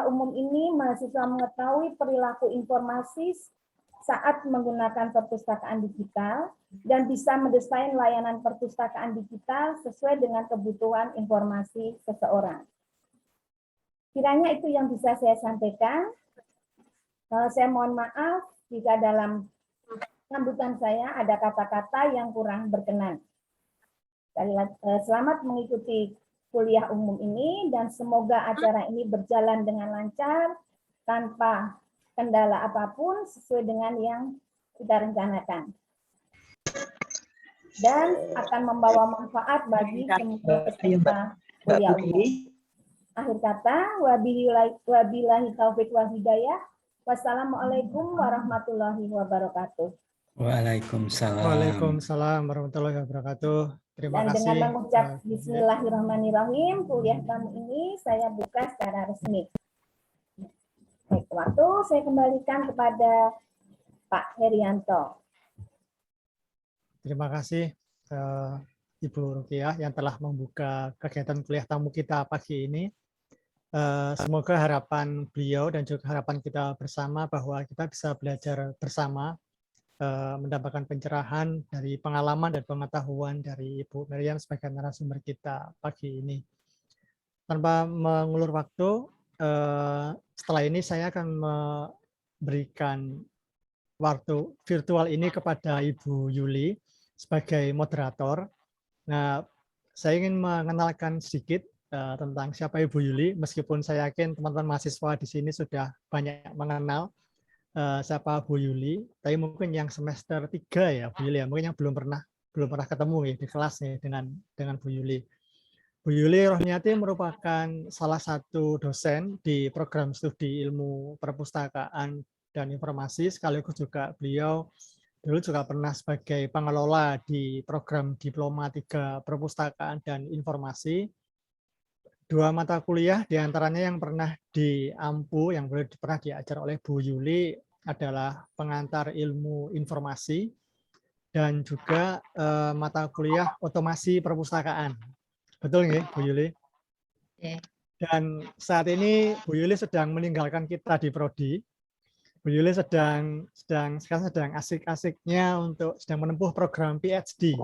umum ini mahasiswa mengetahui perilaku informasi saat menggunakan perpustakaan digital dan bisa mendesain layanan perpustakaan digital sesuai dengan kebutuhan informasi seseorang. Kiranya itu yang bisa saya sampaikan. Saya mohon maaf jika dalam sambutan saya ada kata-kata yang kurang berkenan. Selamat mengikuti kuliah umum ini dan semoga acara ini berjalan dengan lancar tanpa kendala apapun sesuai dengan yang kita rencanakan dan akan membawa manfaat bagi semua peserta kuliah umum. Akhir kata, wabillahi taufik wal hidayah. Wassalamualaikum warahmatullahi wabarakatuh. Waalaikumsalam. Waalaikumsalam warahmatullahi wabarakatuh. Terima Dan kasih. dengan mengucap Bismillahirrahmanirrahim, kuliah kamu ini saya buka secara resmi. Baik, waktu saya kembalikan kepada Pak Herianto. Terima kasih Ibu Rukiah yang telah membuka kegiatan kuliah tamu kita pagi ini. Semoga harapan beliau dan juga harapan kita bersama bahwa kita bisa belajar bersama, mendapatkan pencerahan dari pengalaman dan pengetahuan dari Ibu Meriam sebagai narasumber kita pagi ini. Tanpa mengulur waktu, setelah ini saya akan memberikan waktu virtual ini kepada Ibu Yuli sebagai moderator. Nah, saya ingin mengenalkan sedikit tentang siapa Ibu Yuli, meskipun saya yakin teman-teman mahasiswa di sini sudah banyak mengenal siapa Bu Yuli, tapi mungkin yang semester 3 ya Bu Yuli ya, mungkin yang belum pernah ketemu ya di kelas nih dengan Bu Yuli. Bu Yuli Rohniati merupakan salah satu dosen di program studi ilmu perpustakaan dan informasi, sekaligus juga beliau dulu juga pernah sebagai pengelola di program Diploma 3 Perpustakaan dan Informasi. 2 mata kuliah diantaranya yang pernah diampu, yang pernah diajar oleh Bu Yuli adalah pengantar ilmu informasi dan juga mata kuliah otomasi perpustakaan. Betul nggih, Bu Yuli? Dan saat ini Bu Yuli sedang meninggalkan kita di Prodi. Bu Yuli sedang asik-asiknya sedang menempuh program PhD.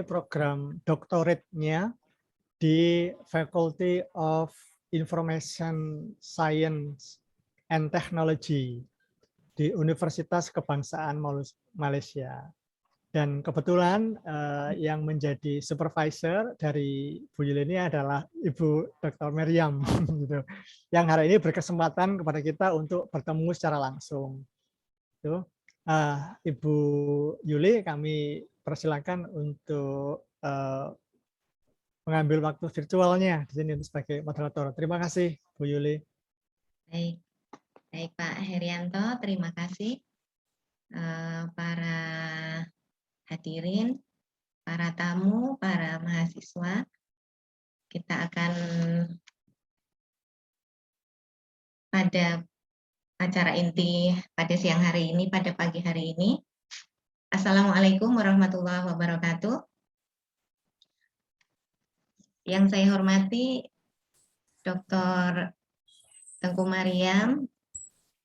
Program doktoratnya di Faculty of Information Science and Technology di Universitas Kebangsaan Malaysia. Dan kebetulan yang menjadi supervisor dari Bu Yuli ini adalah Ibu Dr. Meriam, gitu, yang hari ini berkesempatan kepada kita untuk bertemu secara langsung. Ibu Yuli, kami persilakan untuk mengambil waktu virtualnya di sini sebagai moderator. Terima kasih, Bu Yuli. Baik Pak Herianto, terima kasih. Para hadirin, para tamu, para mahasiswa, kita akan pada acara inti pada siang hari ini, pada pagi hari ini. Assalamualaikum warahmatullahi wabarakatuh. Yang saya hormati Dr. Tengku Mariam,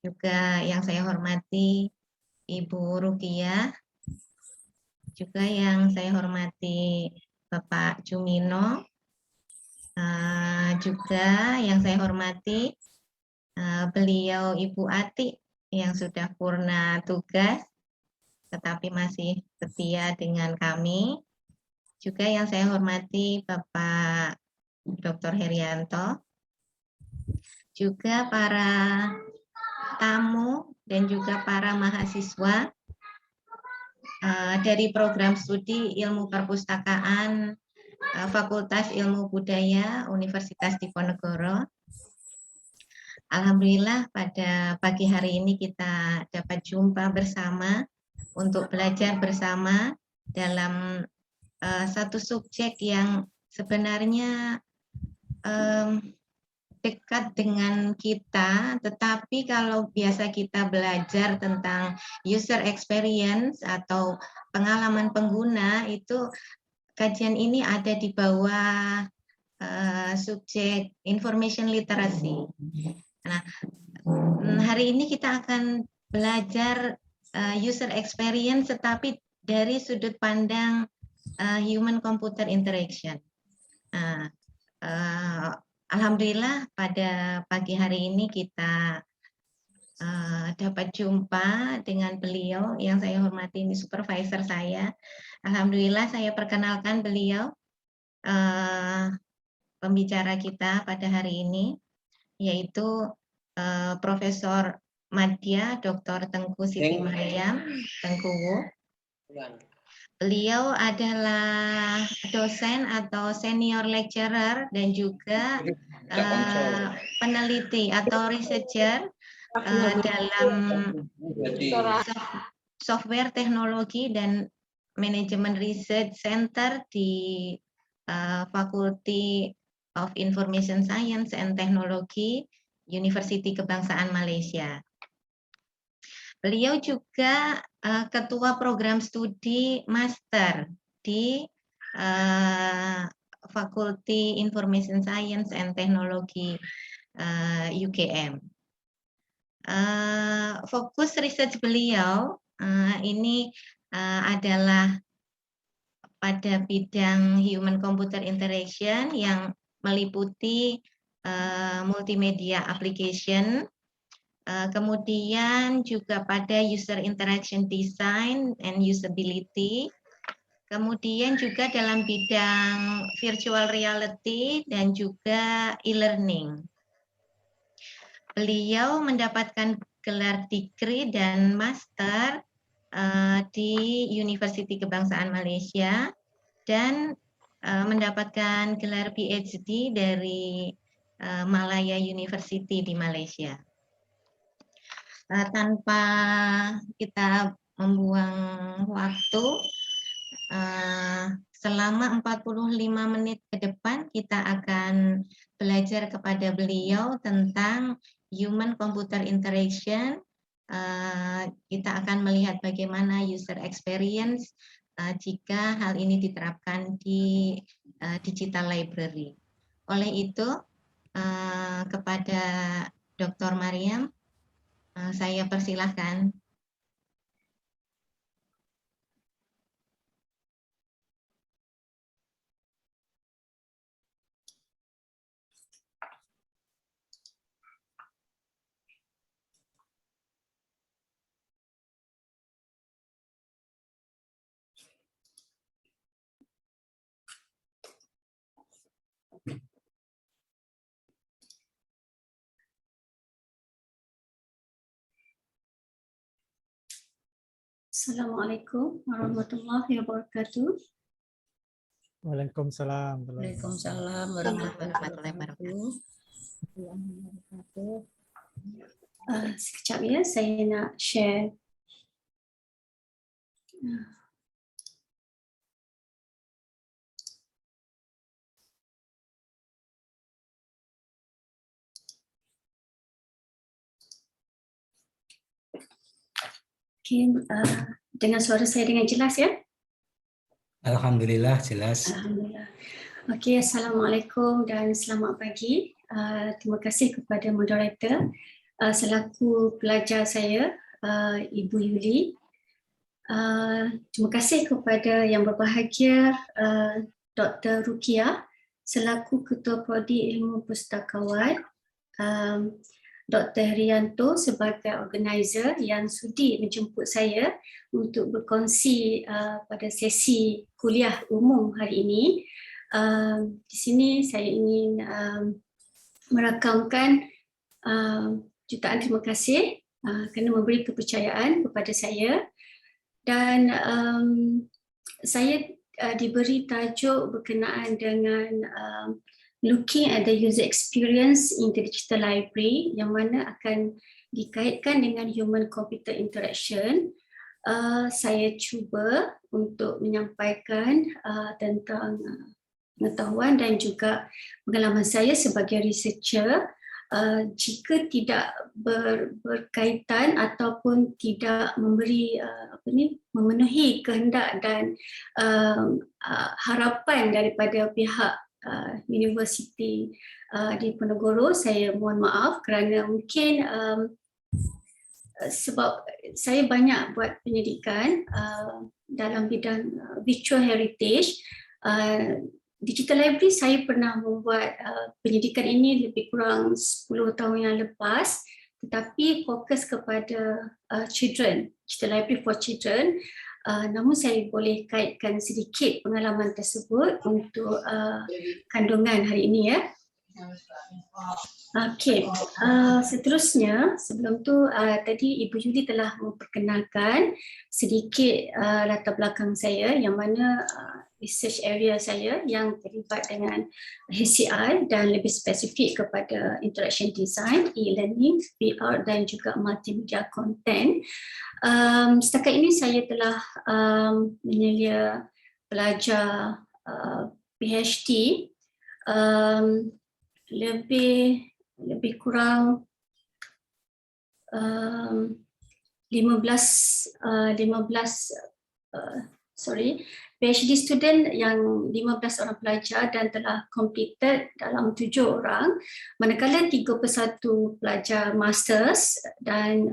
juga yang saya hormati Ibu Rukiah, juga yang saya hormati Bapak Jumino, juga yang saya hormati beliau Ibu Ati yang sudah purna tugas tetapi masih setia dengan kami. Juga yang saya hormati Bapak Dr. Herianto, juga para tamu dan juga para mahasiswa dari program studi ilmu perpustakaan Fakultas Ilmu Budaya Universitas Diponegoro. Alhamdulillah pada pagi hari ini kita dapat jumpa bersama untuk belajar bersama dalam satu subjek yang sebenarnya dekat dengan kita, tetapi kalau biasa kita belajar tentang user experience atau pengalaman pengguna, itu kajian ini ada di bawah subjek information literacy. Nah, hari ini kita akan belajar user experience tetapi dari sudut pandang human computer interaction. Alhamdulillah pada pagi hari ini kita dapat jumpa dengan beliau yang saya hormati, ini supervisor saya. Alhamdulillah saya perkenalkan beliau pembicara kita pada hari ini, yaitu Profesor Madya Dr. Tengku Siti Mariam Tengkuwu. Beliau adalah dosen atau senior lecturer dan juga peneliti atau researcher dalam software teknologi dan manajemen research center di Faculty of Information Science and Technology University Kebangsaan Malaysia. Beliau juga ketua program studi master di Faculty Information Science and Technology UKM. Fokus research beliau ini adalah pada bidang human computer interaction yang meliputi multimedia application, kemudian juga pada user interaction design and usability, kemudian juga dalam bidang virtual reality dan juga e-learning. Beliau mendapatkan gelar degree dan master di University Kebangsaan Malaysia dan mendapatkan gelar PhD dari Malaya University di Malaysia. Tanpa kita membuang waktu, selama 45 menit ke depan kita akan belajar kepada beliau tentang human computer interaction. Kita akan melihat bagaimana user experience jika hal ini diterapkan di digital library. Oleh itu, kepada Dr. Mariam, saya persilahkan. Assalamualaikum warahmatullahi wabarakatuh. Waalaikumsalam. Waalaikumsalam warahmatullahi wabarakatuh. Sekejap ya, saya nak share. Okay, dengan suara saya dengan jelas ya? Alhamdulillah jelas. Alhamdulillah. Okey, Assalamualaikum dan selamat pagi. Terima kasih kepada moderator selaku pelajar saya, Ibu Yuli. Terima kasih kepada yang berbahagia Dr. Rukia selaku Ketua Prodi Ilmu Pustakawan, Dr. Herianto sebagai organizer yang sudi menjemput saya untuk berkongsi pada sesi kuliah umum hari ini. Di sini saya ingin merakamkan jutaan terima kasih kerana memberi kepercayaan kepada saya, dan saya diberi tajuk berkenaan dengan looking at the user experience in the digital library, yang mana akan dikaitkan dengan human computer interaction. Saya cuba untuk menyampaikan tentang pengetahuan dan juga pengalaman saya sebagai researcher. Jika tidak berkaitan ataupun tidak memberi memenuhi kehendak dan harapan daripada pihak University di Ponorogo. Saya mohon maaf kerana mungkin sebab saya banyak buat pendidikan dalam bidang virtual heritage. Digital library saya pernah membuat pendidikan ini lebih kurang 10 tahun yang lepas, tetapi fokus kepada children, digital library for children. Namun saya boleh kaitkan sedikit pengalaman tersebut untuk kandungan hari ini ya. Okey, seterusnya sebelum tu tadi Ibu Julie telah memperkenalkan sedikit latar belakang saya, yang mana research area saya yang terlibat dengan HCI dan lebih spesifik kepada interaction design, e-learning, VR dan juga multimedia content. Setakat ini saya telah menyelia pelajar PhD lebih kurang 15 PhD student yang 15 orang pelajar dan telah completed dalam 7 orang, manakala 31 pelajar masters dan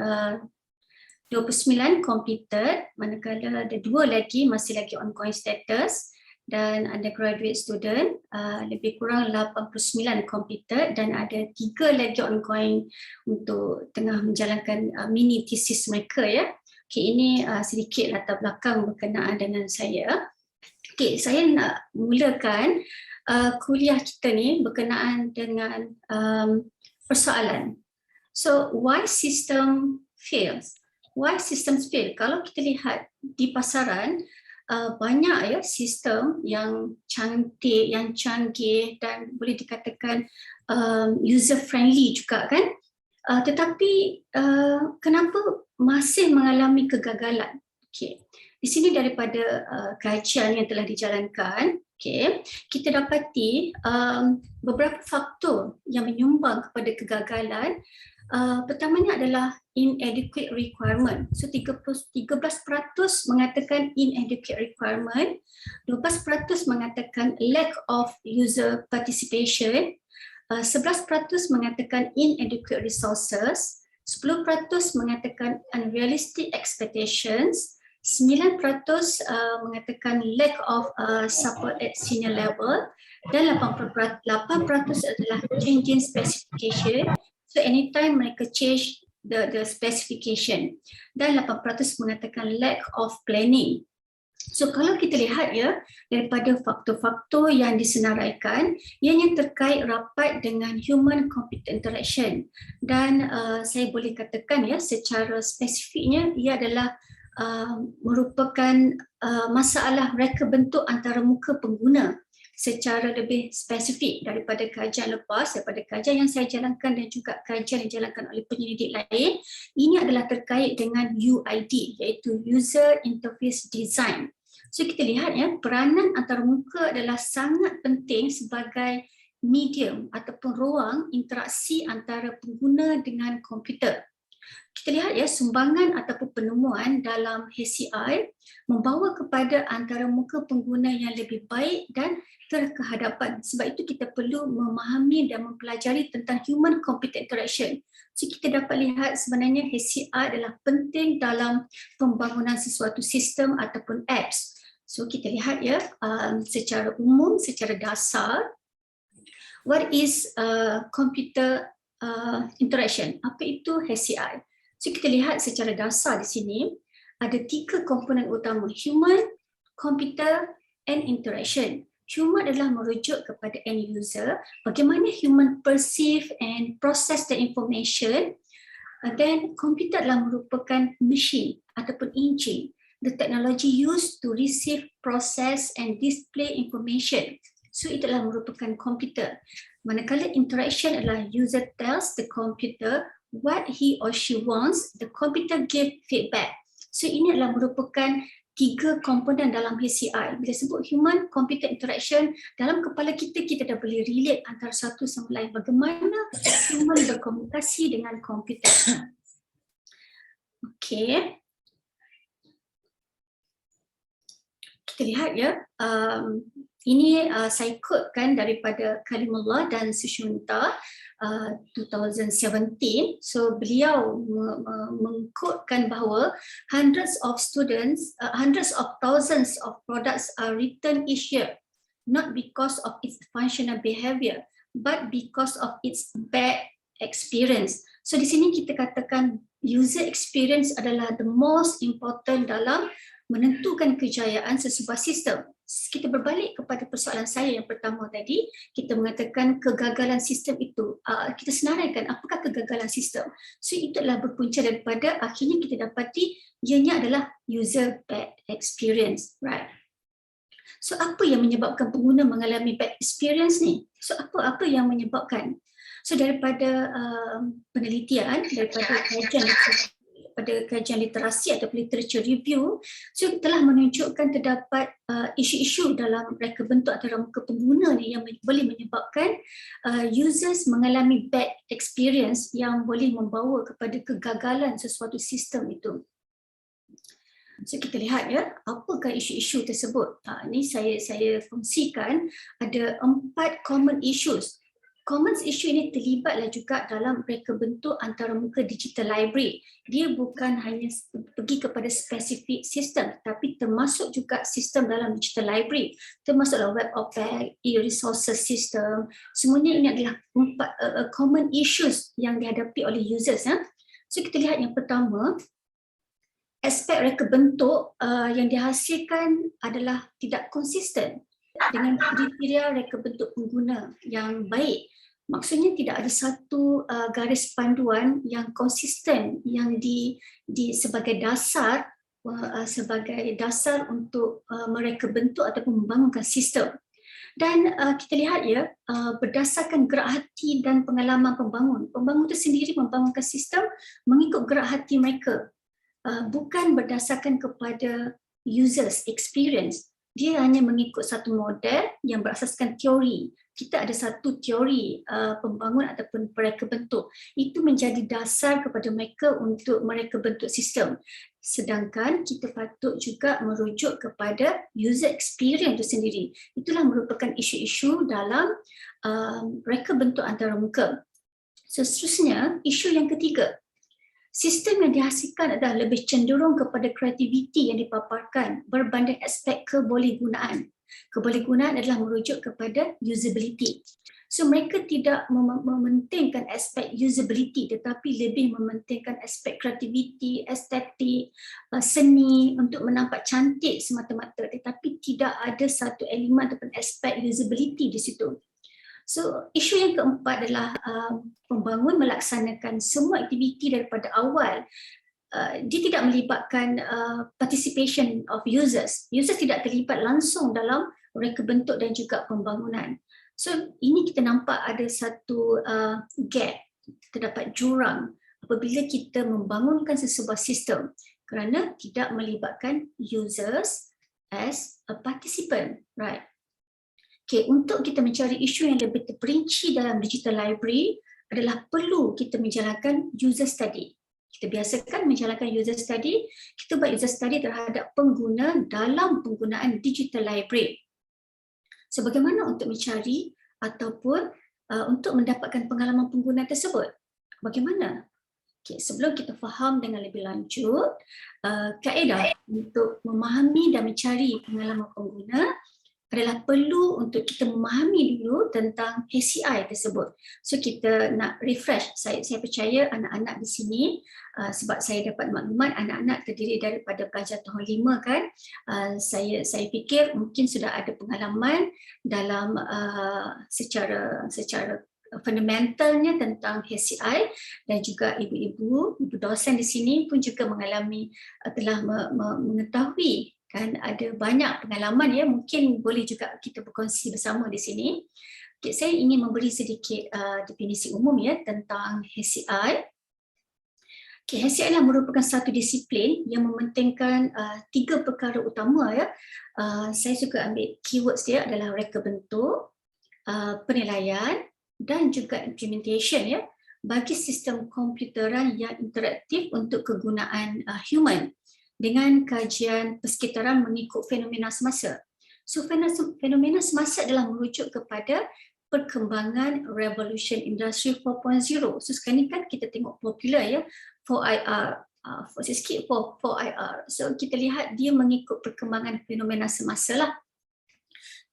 29 completed, manakala ada 2 lagi masih lagi ongoing status, dan undergraduate student lebih kurang 89 completed dan ada 3 lagi ongoing untuk tengah menjalankan mini thesis mereka ya. Okay, ini sedikit latar belakang berkenaan dengan saya. Okay, saya nak mulakan kuliah kita ni berkenaan dengan persoalan. So, why system fails? Why systems fail? Kalau kita lihat di pasaran, banyak ya sistem yang cantik, yang canggih dan boleh dikatakan user friendly juga kan. Tetapi kenapa masih mengalami kegagalan? Okay. Di sini daripada kajian yang telah dijalankan, okay, kita dapati beberapa faktor yang menyumbang kepada kegagalan. Pertamanya adalah inadequate requirement. So 13% mengatakan inadequate requirement, 12% mengatakan lack of user participation, 11% mengatakan inadequate resources, 10% mengatakan unrealistic expectations, 9% mengatakan lack of support at senior level, dan 8% adalah changing specification. So anytime mereka change the specification, dan 8% mengatakan lack of planning. So kalau kita lihat ya, daripada faktor-faktor yang disenaraikan, ianya terkait rapat dengan human computer interaction, dan saya boleh katakan ya secara spesifiknya ia adalah merupakan masalah reka bentuk antara muka pengguna secara lebih spesifik daripada kajian lepas, daripada kajian yang saya jalankan dan juga kajian yang dijalankan oleh penyelidik lain. Ini adalah terkait dengan UID, iaitu User Interface Design. So kita lihat ya, peranan antarmuka adalah sangat penting sebagai medium ataupun ruang interaksi antara pengguna dengan komputer. Kita lihat ya, sumbangan ataupun penemuan dalam HCI membawa kepada antarmuka pengguna yang lebih baik dan terkehadapan. Sebab itu kita perlu memahami dan mempelajari tentang human computer interaction. So kita dapat lihat sebenarnya HCI adalah penting dalam pembangunan sesuatu sistem ataupun apps. So kita lihat ya, secara umum, secara dasar, what is computer interaction? Apa itu HCI? So kita lihat secara dasar di sini ada 3 komponen utama: human, computer and interaction. Human adalah merujuk kepada end user, bagaimana human perceive and process the information. Then computer adalah merupakan machine ataupun engine, the technology used to receive, process and display information. So itu adalah merupakan komputer. Manakala interaction adalah user tells the computer what he or she wants, the computer give feedback. So ini adalah merupakan 3 komponen dalam HCI. Bila sebut human computer interaction, dalam kepala kita, kita dah boleh relate antara satu sama lain. Bagaimana human berkomunikasi dengan komputer. Okay. Kita lihat ya, Ini saya quotekan daripada Kalimullah dan Sushunta 2017. So beliau mengquotekan bahawa hundreds of thousands of products are written each year, not because of its functional behavior, but because of its bad experience. So di sini kita katakan user experience adalah the most important dalam menentukan kejayaan sesebuah sistem. Kita berbalik kepada persoalan saya yang pertama tadi, kita mengatakan kegagalan sistem itu, kita senaraikan apakah kegagalan sistem. So itu adalah berpunca daripada akhirnya kita dapati ianya adalah user bad experience, right? So apa yang menyebabkan pengguna mengalami bad experience ni? So apa yang menyebabkan? So daripada penelitian, daripada kajian literasi atau literature review, so telah menunjukkan terdapat isu-isu dalam reka bentuk antara muka pengguna ni yang boleh menyebabkan users mengalami bad experience yang boleh membawa kepada kegagalan sesuatu sistem itu. So kita lihat ya, apakah isu-isu tersebut. Ini saya kongsikan ada 4 common issues. Common issue ini terlibatlah juga dalam reka bentuk antara muka digital library. Dia bukan hanya pergi kepada spesifik sistem, tapi termasuk juga sistem dalam digital library, termasuklah web OPAC, e-resources system. Semuanya ini adalah 4 common issues yang dihadapi oleh users. So kita lihat yang pertama, aspek reka bentuk yang dihasilkan adalah tidak konsisten dengan kriteria reka bentuk pengguna yang baik. Maksudnya tidak ada satu garis panduan yang konsisten yang sebagai dasar untuk mereka bentuk ataupun membangunkan sistem. Dan kita lihat ya, berdasarkan gerak hati dan pengalaman pembangun itu sendiri membangunkan sistem mengikut gerak hati mereka, bukan berdasarkan kepada users experience. Dia hanya mengikut satu model yang berasaskan teori. Kita ada satu teori pembangun ataupun mereka bentuk. Itu menjadi dasar kepada mereka untuk mereka bentuk sistem. Sedangkan kita patut juga merujuk kepada user experience itu sendiri. Itulah merupakan isu-isu dalam reka bentuk antarmuka. Seterusnya, isu yang ketiga. Sistem yang dihasilkan adalah lebih cenderung kepada kreativiti yang dipaparkan berbanding aspek kebolehgunaan. Kebolehgunaan adalah merujuk kepada usability. So mereka tidak mementingkan aspek usability tetapi lebih mementingkan aspek kreativiti, estetik, seni untuk menampak cantik semata-mata, tetapi tidak ada satu elemen ataupun aspek usability di situ. So isu yang keempat adalah pembangun melaksanakan semua aktiviti daripada awal. Dia tidak melibatkan participation of users. Users tidak terlibat langsung dalam reka bentuk dan juga pembangunan. So ini kita nampak ada satu gap, terdapat jurang apabila kita membangunkan sesebuah sistem kerana tidak melibatkan users as a participant, right? Okay, untuk kita mencari isu yang lebih terperinci dalam digital library adalah perlu kita menjalankan user study. Kita biasakan menjalankan user study, kita buat user study terhadap pengguna dalam penggunaan digital library. So bagaimana untuk mencari ataupun untuk mendapatkan pengalaman pengguna tersebut? Bagaimana? Okay, sebelum kita faham dengan lebih lanjut, kaedah untuk memahami dan mencari pengalaman pengguna adalah perlu untuk kita memahami dulu tentang HCI tersebut. So kita nak refresh. Saya percaya anak-anak di sini, sebab saya dapat maklumat anak-anak terdiri daripada pelajar tahun 5 kan. Saya fikir mungkin sudah ada pengalaman dalam secara fundamentalnya tentang HCI, dan juga ibu dosen di sini pun juga telah mengetahui kan ada banyak pengalaman ya, mungkin boleh juga kita berkongsi bersama di sini. Okay, saya ingin memberi sedikit definisi umum ya tentang HCI. Okay, HCI adalah merupakan satu disiplin yang mementingkan 3 perkara utama ya. Saya suka ambil keywords dia adalah reka bentuk, penilaian dan juga implementation ya, bagi sistem komputeran yang interaktif untuk kegunaan human dengan kajian persekitaran mengikut fenomena semasa. So fenomena semasa adalah merujuk kepada perkembangan revolution industri 4.0. So sekarang ni kan kita tengok popular ya 4IR, sikit 4IR. So kita lihat dia mengikut perkembangan fenomena semasa lah.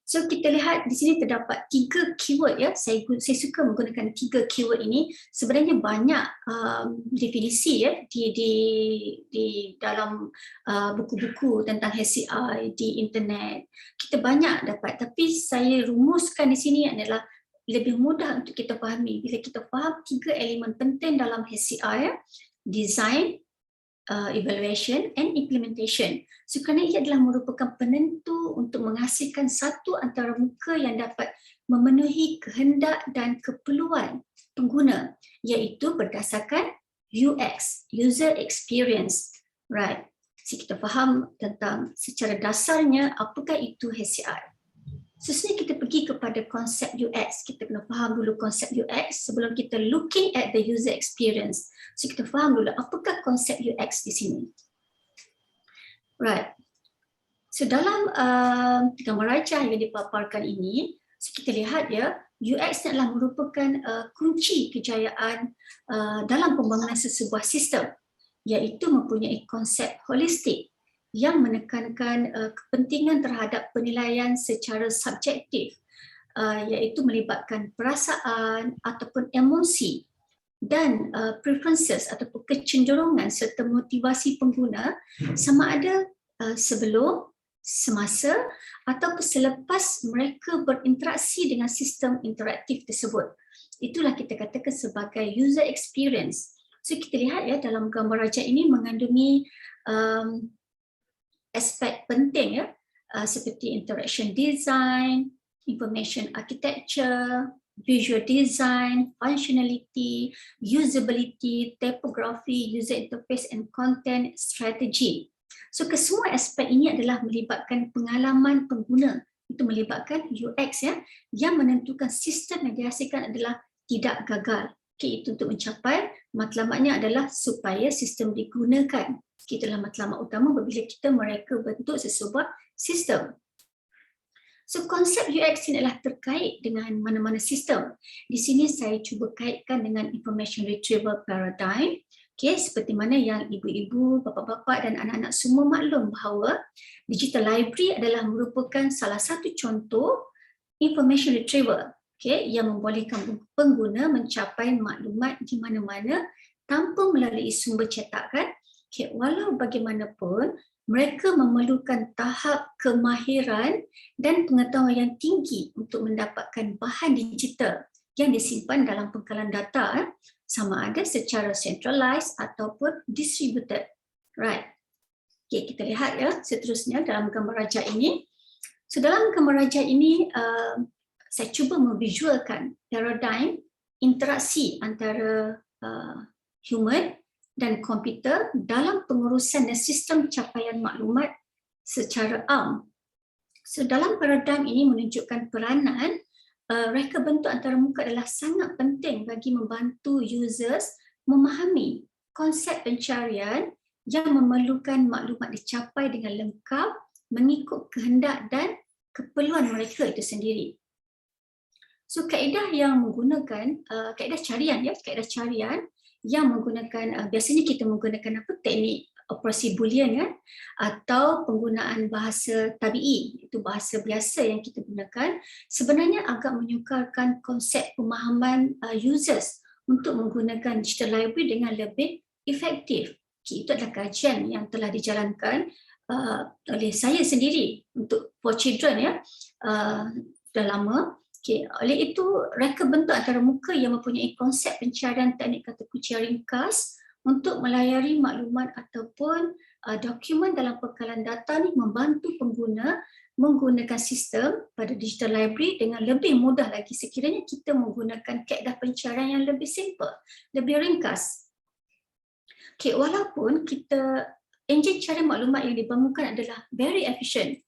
So kita lihat di sini terdapat 3 keyword ya. Saya suka menggunakan 3 keyword ini. Sebenarnya banyak definisi ya di dalam buku-buku tentang HCI di internet. Kita banyak dapat, tapi saya rumuskan di sini adalah lebih mudah untuk kita fahami. Bila kita faham 3 elemen penting dalam HCI ya, design, evaluation and implementation. So kerana ia adalah merupakan penentu untuk menghasilkan satu antarmuka yang dapat memenuhi kehendak dan keperluan pengguna, iaitu berdasarkan UX, user experience. Right. So kita faham tentang secara dasarnya apakah itu HCI. So sebenarnya kita pergi kepada konsep UX. Kita kena faham dulu konsep UX sebelum kita looking at the user experience. So kita faham dulu apakah konsep UX di sini. Right. So dalam gambar rajah yang dipaparkan ini, so kita lihat ya, UX adalah merupakan kunci kejayaan dalam pembangunan sesebuah sistem, iaitu mempunyai konsep holistik yang menekankan kepentingan terhadap penilaian secara subjektif, iaitu melibatkan perasaan ataupun emosi dan preferences ataupun kecenderungan serta motivasi pengguna sama ada sebelum, semasa ataupun selepas mereka berinteraksi dengan sistem interaktif tersebut. Itulah kita katakan sebagai user experience. So kita lihat ya dalam gambar rajah ini mengandungi aspek penting ya, seperti interaction design, information architecture, visual design, functionality, usability, typography, user interface and content strategy. So kesemua aspek ini adalah melibatkan pengalaman pengguna, itu melibatkan UX ya, yang menentukan sistem yang dihasilkan adalah tidak gagal. Okay, itu untuk mencapai matlamatnya adalah supaya sistem digunakan. Itulah matlamat utama apabila kita mereka bentuk sesebuah sistem. So konsep UX ini adalah terkait dengan mana-mana sistem. Di sini saya cuba kaitkan dengan information retrieval paradigm. Okay, seperti mana yang ibu-ibu, bapa-bapa dan anak-anak semua maklum bahawa digital library adalah merupakan salah satu contoh information retrieval, okay, yang membolehkan pengguna mencapai maklumat di mana-mana tanpa melalui sumber cetakan. Okay, walau bagaimanapun, mereka memerlukan tahap kemahiran dan pengetahuan yang tinggi untuk mendapatkan bahan digital yang disimpan dalam pengkalan data, sama ada secara centralized ataupun distributed. Right. Okay, kita lihat ya seterusnya dalam gambar rajah ini. So dalam gambar rajah ini, saya cuba memvisualkan paradigm interaksi antara human dan komputer dalam pengurusan dan sistem capaian maklumat secara am. So dalam paradigm ini menunjukkan peranan reka bentuk antarmuka adalah sangat penting bagi membantu users memahami konsep pencarian yang memerlukan maklumat dicapai dengan lengkap mengikut kehendak dan keperluan mereka itu sendiri. So kaedah yang menggunakan kaedah carian ya, kaedah carian yang menggunakan biasanya kita menggunakan teknik operasi boolean kan, atau penggunaan bahasa tabi'i, itu bahasa biasa yang kita gunakan, sebenarnya agak menyukarkan konsep pemahaman users untuk menggunakan digital library dengan lebih efektif. Okay, itu adalah kajian yang telah dijalankan oleh saya sendiri untuk for children ya, dah lama. Okay, oleh itu, reka bentuk antarmuka yang mempunyai konsep pencarian teknik kata kunci ringkas untuk melayari maklumat ataupun dokumen dalam pengkalan data ni membantu pengguna menggunakan sistem pada digital library dengan lebih mudah lagi sekiranya kita menggunakan kaedah pencarian yang lebih simple, lebih ringkas. Okay, walaupun kita enjin cari maklumat yang dibangunkan adalah very efficient,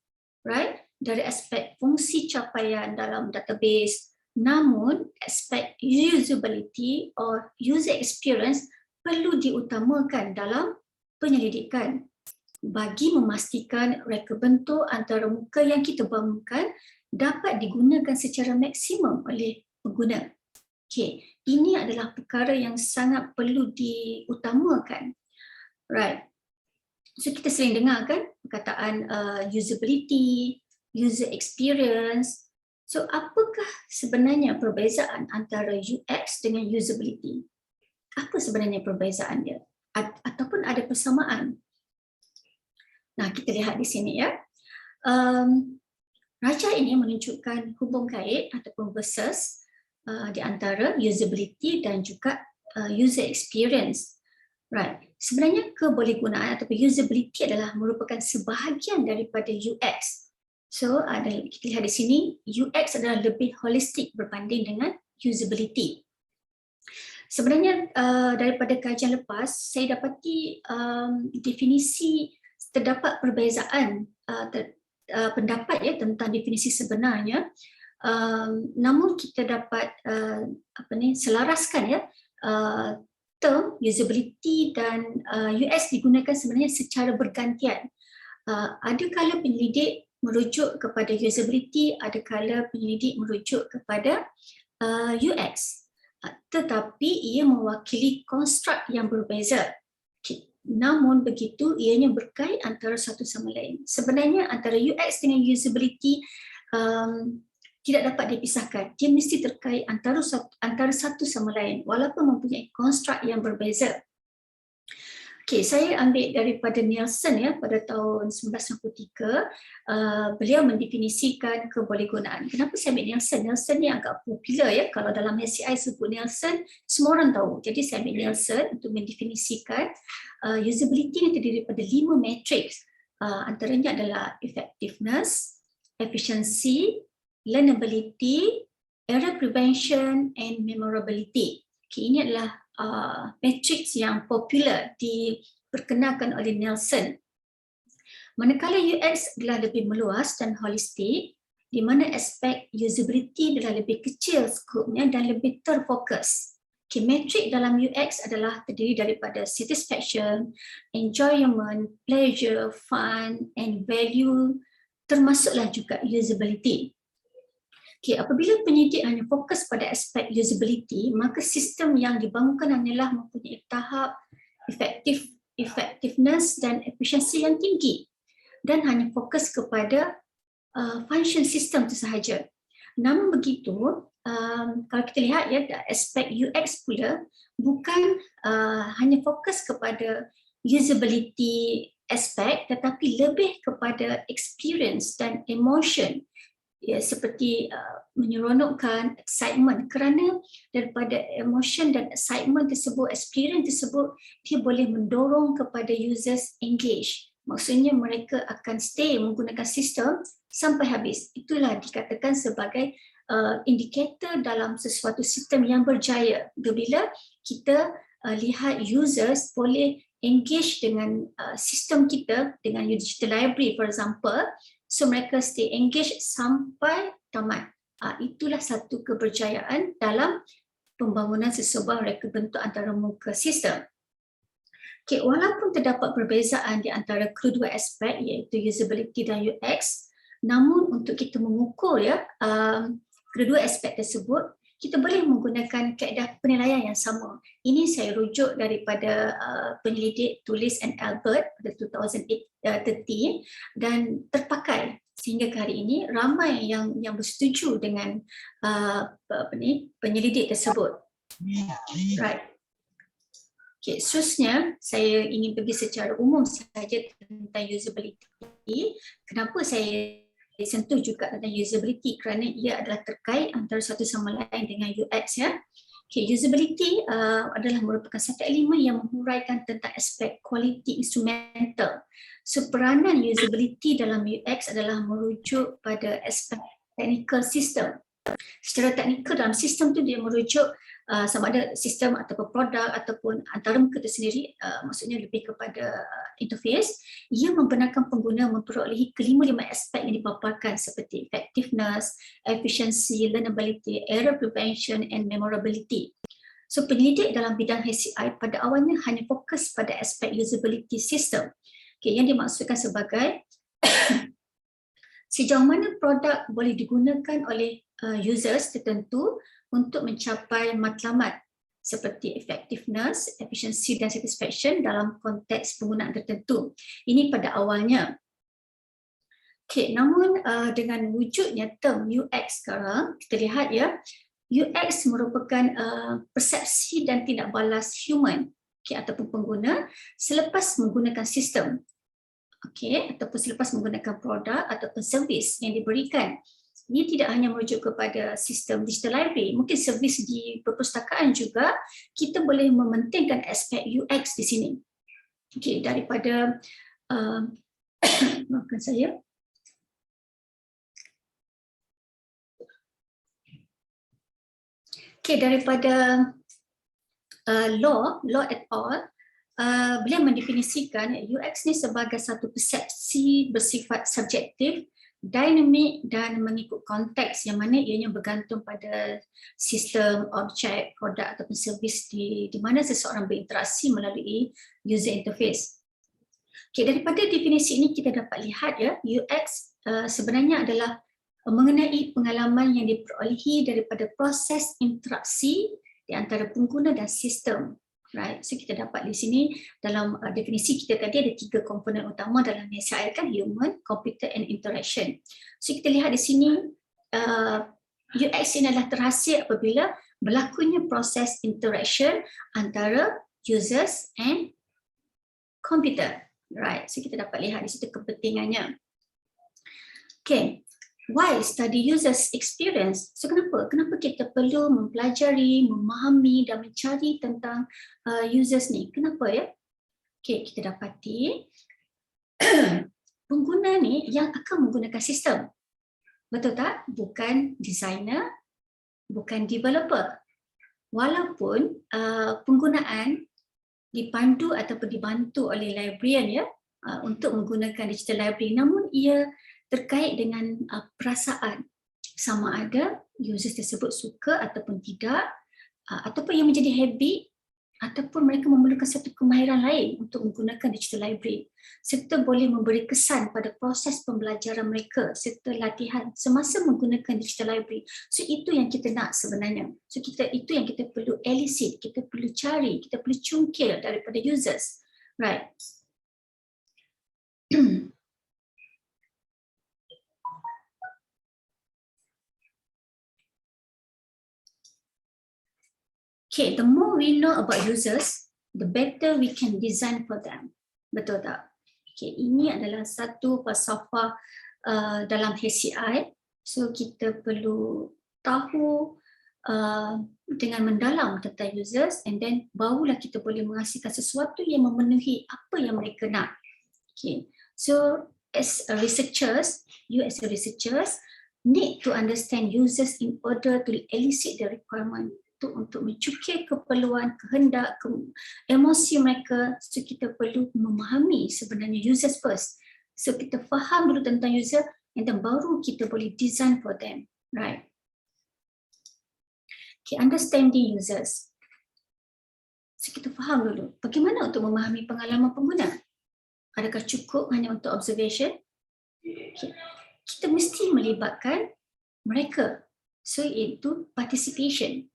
right? Dari aspek fungsi capaian dalam database, namun aspek usability or user experience perlu diutamakan dalam penyelidikan. bagi memastikan reka bentuk antarmuka yang kita bangunkan dapat digunakan secara maksimum oleh pengguna. Okey, ini adalah perkara yang sangat perlu diutamakan. Right. So kita sering dengar kan perkataan usability, user experience. So apakah sebenarnya perbezaan antara UX dengan usability? Apa sebenarnya perbezaan dia? Ataupun ada persamaan? Nah, kita lihat di sini ya. Raja ini menunjukkan hubung kait ataupun versus di antara usability dan juga user experience. Right. Sebenarnya kebolehgunaan atau usability adalah merupakan sebahagian daripada UX. So kita lihat di sini, UX adalah lebih holistik berbanding dengan usability. Sebenarnya daripada kajian lepas, saya dapati definisi terdapat perbezaan pendapat ya tentang definisi sebenarnya. Namun kita dapat selaraskan ya term usability dan UX digunakan sebenarnya secara bergantian. Ada kala penyelidik merujuk kepada usability, ada kala penyelidik merujuk kepada UX. Tetapi ia mewakili konstruk yang berbeza. Namun begitu ianya berkait antara satu sama lain. Sebenarnya antara UX dengan usability tidak dapat dipisahkan. Dia mesti terkait antara satu sama lain walaupun mempunyai konstruk yang berbeza. Okey, saya ambil daripada Nielsen ya pada tahun 1993, beliau mendefinisikan kebolehgunaan. Kenapa saya ambil Nielsen? Nielsen ni agak popular ya, kalau dalam HCI sebut Nielsen semua orang tahu. Jadi saya ambil Nielsen untuk mendefinisikan usability yang terdiri daripada 5 matrix. Antaranya adalah effectiveness, efficiency, learnability, error prevention and memorability. Okay, ini adalah matrix yang popular diperkenalkan oleh Nielsen. Manakala UX adalah lebih meluas dan holistik, di mana aspek usability adalah lebih kecil skopnya dan lebih terfokus. Okay, matrix dalam UX adalah terdiri daripada satisfaction, enjoyment, pleasure, fun and value, termasuklah juga usability. Okay, apabila penyidik hanya fokus pada aspek usability, maka sistem yang dibangunkan hanyalah mempunyai tahap effectiveness dan efisiensi yang tinggi dan hanya fokus kepada function sistem itu sahaja. Namun begitu, kalau kita lihat ya aspek UX pula bukan hanya fokus kepada usability aspek tetapi lebih kepada experience dan emotion. Ya, seperti menyeronokkan, excitement, kerana daripada emotion dan excitement tersebut, experience tersebut, dia boleh mendorong kepada users engage. Maksudnya mereka akan stay menggunakan sistem sampai habis. Itulah dikatakan sebagai indikator dalam sesuatu sistem yang berjaya. Bila kita lihat users boleh engage dengan sistem kita, dengan digital library for example, so mereka stay engaged sampai tamat. Itulah satu keberjayaan dalam pembangunan sesebuah reka bentuk antarmuka sistem. Okay, walaupun terdapat perbezaan di antara kedua aspek iaitu usability dan UX, namun untuk kita mengukur ya kedua aspek tersebut, kita boleh menggunakan kaedah penilaian yang sama. Ini saya rujuk daripada penyelidik Tullis and Albert pada 2013 dan terpakai sehingga ke hari ini ramai yang bersetuju dengan penyelidik tersebut. Right. Okay, seterusnya saya ingin pergi secara umum sahaja tentang usability. Kenapa saya sentuh juga tentang usability? Kerana ia adalah terkait antara satu sama lain dengan UX ya. Okay, usability adalah merupakan satu elemen yang menghuraikan tentang aspek quality instrumental. So peranan usability dalam UX adalah merujuk pada aspek technical system. Secara teknikal dalam sistem tu dia merujuk sama ada sistem ataupun produk ataupun antarmuka itu sendiri, maksudnya lebih kepada interface. Ia membenarkan pengguna memperolehi kelima-lima aspek yang dipaparkan seperti effectiveness, efficiency, learnability, error prevention and memorability. So penyelidik dalam bidang HCI pada awalnya hanya fokus pada aspek usability system. Okay, yang dimaksudkan sebagai sejauh mana produk boleh digunakan oleh users tertentu untuk mencapai matlamat seperti effectiveness, efficiency dan satisfaction dalam konteks penggunaan tertentu. Ini pada awalnya. Okay, namun dengan wujudnya term UX sekarang, kita lihat ya, UX merupakan persepsi dan tindak balas human, okay, ataupun pengguna selepas menggunakan sistem, okay, ataupun selepas menggunakan produk ataupun servis yang diberikan. Ini tidak hanya merujuk kepada sistem digital library, mungkin servis di perpustakaan juga kita boleh mementingkan aspek UX di sini. Okay, daripada maafkan saya. Okay, daripada law et al, beliau mendefinisikan UX ni sebagai satu persepsi bersifat subjektif, dinamik dan mengikut konteks yang mana ianya bergantung pada sistem, objek, produk ataupun servis di mana seseorang berinteraksi melalui user interface. Okay, daripada definisi ini kita dapat lihat ya, UX sebenarnya adalah mengenai pengalaman yang diperolehi daripada proses interaksi di antara pengguna dan sistem. Right, so kita dapat di sini dalam definisi kita tadi ada 3 komponen utama dalam SIR kan, human, computer and interaction. So kita lihat di sini UX ini adalah terhasil apabila berlakunya proses interaction antara users and computer. Right, so kita dapat lihat di situ kepentingannya. Okay. Why study users experience? So kenapa kita perlu mempelajari, memahami dan mencari tentang users ni? Kenapa ya? Okay, kita dapati pengguna ni yang akan menggunakan sistem. Betul tak? Bukan designer, bukan developer. Walaupun penggunaan dipandu ataupun dibantu oleh librarian ya untuk menggunakan digital library, namun ia terkait dengan perasaan sama ada users tersebut suka ataupun tidak, ataupun yang menjadi habit ataupun mereka memerlukan satu kemahiran lain untuk menggunakan digital library, serta boleh memberi kesan pada proses pembelajaran mereka serta latihan semasa menggunakan digital library. So itu yang kita nak sebenarnya. So itu yang kita perlu elicit, kita perlu cari, kita perlu cungkil daripada users. Right. Okay, the more we know about users, the better we can design for them. Betul tak? Okay, ini adalah satu falsafah dalam HCI. So kita perlu tahu dengan mendalam tentang users, and then barulah kita boleh menghasilkan sesuatu yang memenuhi apa yang mereka nak. Okay, so as a researchers, you as a researchers need to understand users in order to elicit the requirement, untuk mencukir keperluan, kehendak, emosi mereka. So kita perlu memahami sebenarnya users first. So kita faham dulu tentang user, and then baru kita boleh design for them. Right. Okay, understanding users. So kita faham dulu bagaimana untuk memahami pengalaman pengguna. Adakah cukup hanya untuk observation? Okay. Kita mesti melibatkan mereka. So itu participation.